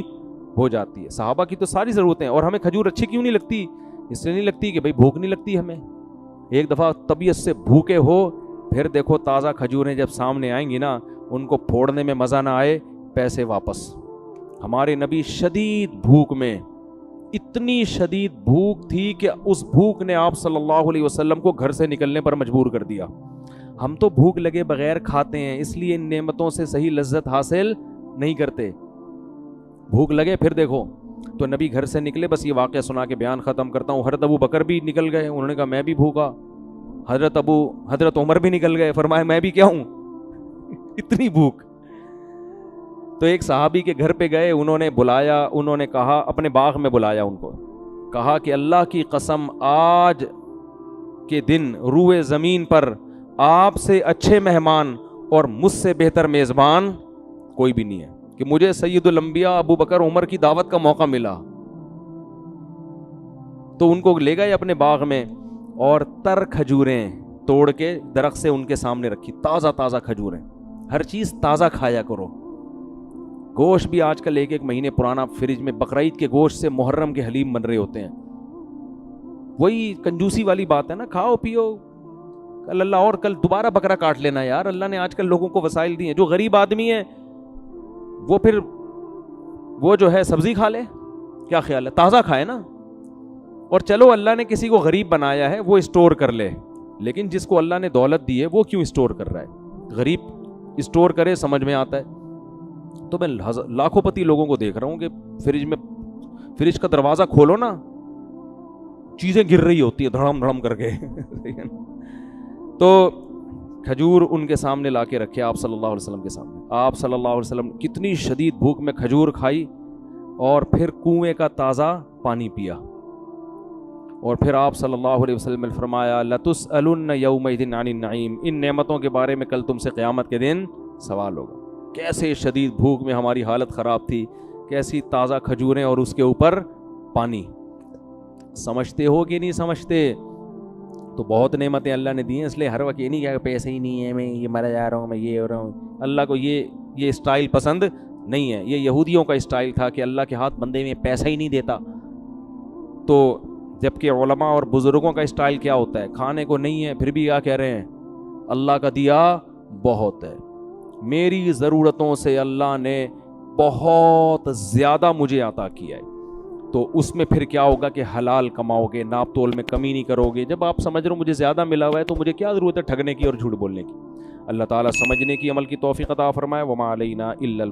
ہو جاتی ہے. صحابہ کی تو ساری ضرورتیں. اور ہمیں کھجور اچھی کیوں نہیں لگتی؟ اس لیے نہیں لگتی کہ بھائی بھوک نہیں لگتی ہمیں. ایک دفعہ طبیعت سے بھوکے ہو، پھر دیکھو تازہ کھجوریں جب سامنے آئیں گی نا ان کو پھوڑنے میں مزہ نہ آئے، پیسے واپس. ہمارے نبی شدید بھوک میں، اتنی شدید بھوک تھی کہ اس بھوک نے آپ صلی اللہ علیہ وسلم کو گھر سے نکلنے پر مجبور کر دیا. ہم تو بھوک لگے بغیر کھاتے ہیں، اس لیے ان نعمتوں سے صحیح لذت حاصل نہیں کرتے. بھوک لگے پھر دیکھو. تو نبی گھر سے نکلے، بس یہ واقعہ سنا کے بیان ختم کرتا ہوں. حضرت ابو بکر بھی نکل گئے، انہوں نے کہا میں بھی بھوکا. حضرت عمر بھی نکل گئے، فرمایا میں بھی کیا ہوں اتنی بھوک. تو ایک صحابی کے گھر پہ گئے، انہوں نے بلایا، انہوں نے کہا اپنے باغ میں بلایا ان کو، کہا کہ اللہ کی قسم آج کے دن روئے زمین پر آپ سے اچھے مہمان اور مجھ سے بہتر میزبان کوئی بھی نہیں ہے کہ مجھے سید الانبیاء ابو بکر عمر کی دعوت کا موقع ملا. تو ان کو لے گئے اپنے باغ میں اور تر کھجوریں توڑ کے درخت سے ان کے سامنے رکھی. تازہ کھجوریں. ہر چیز تازہ کھایا کرو. گوشت بھی آج کل ایک مہینے پرانا فریج میں، بقرعید کے گوشت سے محرم کے حلیم بن رہے ہوتے ہیں. وہی کنجوسی والی بات ہے نا، کھاؤ پیو، کل اللہ اور کل دوبارہ بکرا کاٹ لینا. یار اللہ نے آج کل لوگوں کو وسائل دی ہیں. جو غریب آدمی ہے وہ پھر وہ جو ہے سبزی کھا لے. کیا خیال ہے؟ تازہ کھائے نا. اور چلو اللہ نے کسی کو غریب بنایا ہے وہ اسٹور کر لے، لیکن جس کو اللہ نے دولت دی ہے وہ کیوں اسٹور کر رہا ہے؟ غریب اسٹور کرے، سمجھ میں آتا ہے. تو میں لاکھوں پتی لوگوں کو دیکھ رہا ہوں کہ فریج کا دروازہ کھولو نا، چیزیں گر رہی ہوتی ہے دھڑم کر کے تو کھجور ان کے سامنے لا کے رکھے آپ صلی اللہ علیہ وسلم کے سامنے. آپ صلی اللہ علیہ وسلم کتنی شدید بھوک میں کھجور کھائی اور پھر کنویں کا تازہ پانی پیا. اور پھر آپ صلی اللہ علیہ وسلم نے فرمایا لَتُسْأَلُنَّ يَوْمَئِذٍ عَنِ النَّعِيمِ، ان نعمتوں کے بارے میں کل تم سے قیامت کے دن سوال ہوگا۔ کیسے شدید بھوک میں ہماری حالت خراب تھی، کیسی تازہ کھجوریں اور اس کے اوپر پانی، سمجھتے ہو کہ نہیں سمجھتے؟ تو بہت نعمتیں اللہ نے دی ہیں، اس لیے ہر وقت یہ نہیں کہا کہ پیسے ہی نہیں ہے، میں یہ مرا جا رہا ہوں، میں یہ ہو رہا ہوں۔ اللہ کو یہ اسٹائل پسند نہیں ہے۔ یہ یہودیوں کا اسٹائل تھا کہ اللہ کے ہاتھ بندے میں پیسہ ہی نہیں دیتا۔ تو جبکہ علماء اور بزرگوں کا اسٹائل کیا ہوتا ہے؟ کھانے کو نہیں ہے پھر بھی کیا کہہ رہے ہیں؟ اللہ کا دیا بہت ہے، میری ضرورتوں سے اللہ نے بہت زیادہ مجھے عطا کیا ہے۔ تو اس میں پھر کیا ہوگا کہ حلال کماؤ گے، ناپ تول میں کمی نہیں کرو گے۔ جب آپ سمجھ رہے ہو مجھے زیادہ ملا ہوا ہے تو مجھے کیا ضرورت ہے ٹھگنے کی اور جھوٹ بولنے کی؟ اللہ تعالیٰ سمجھنے کی، عمل کی توفیق عطا فرمائے۔ وما علینا الا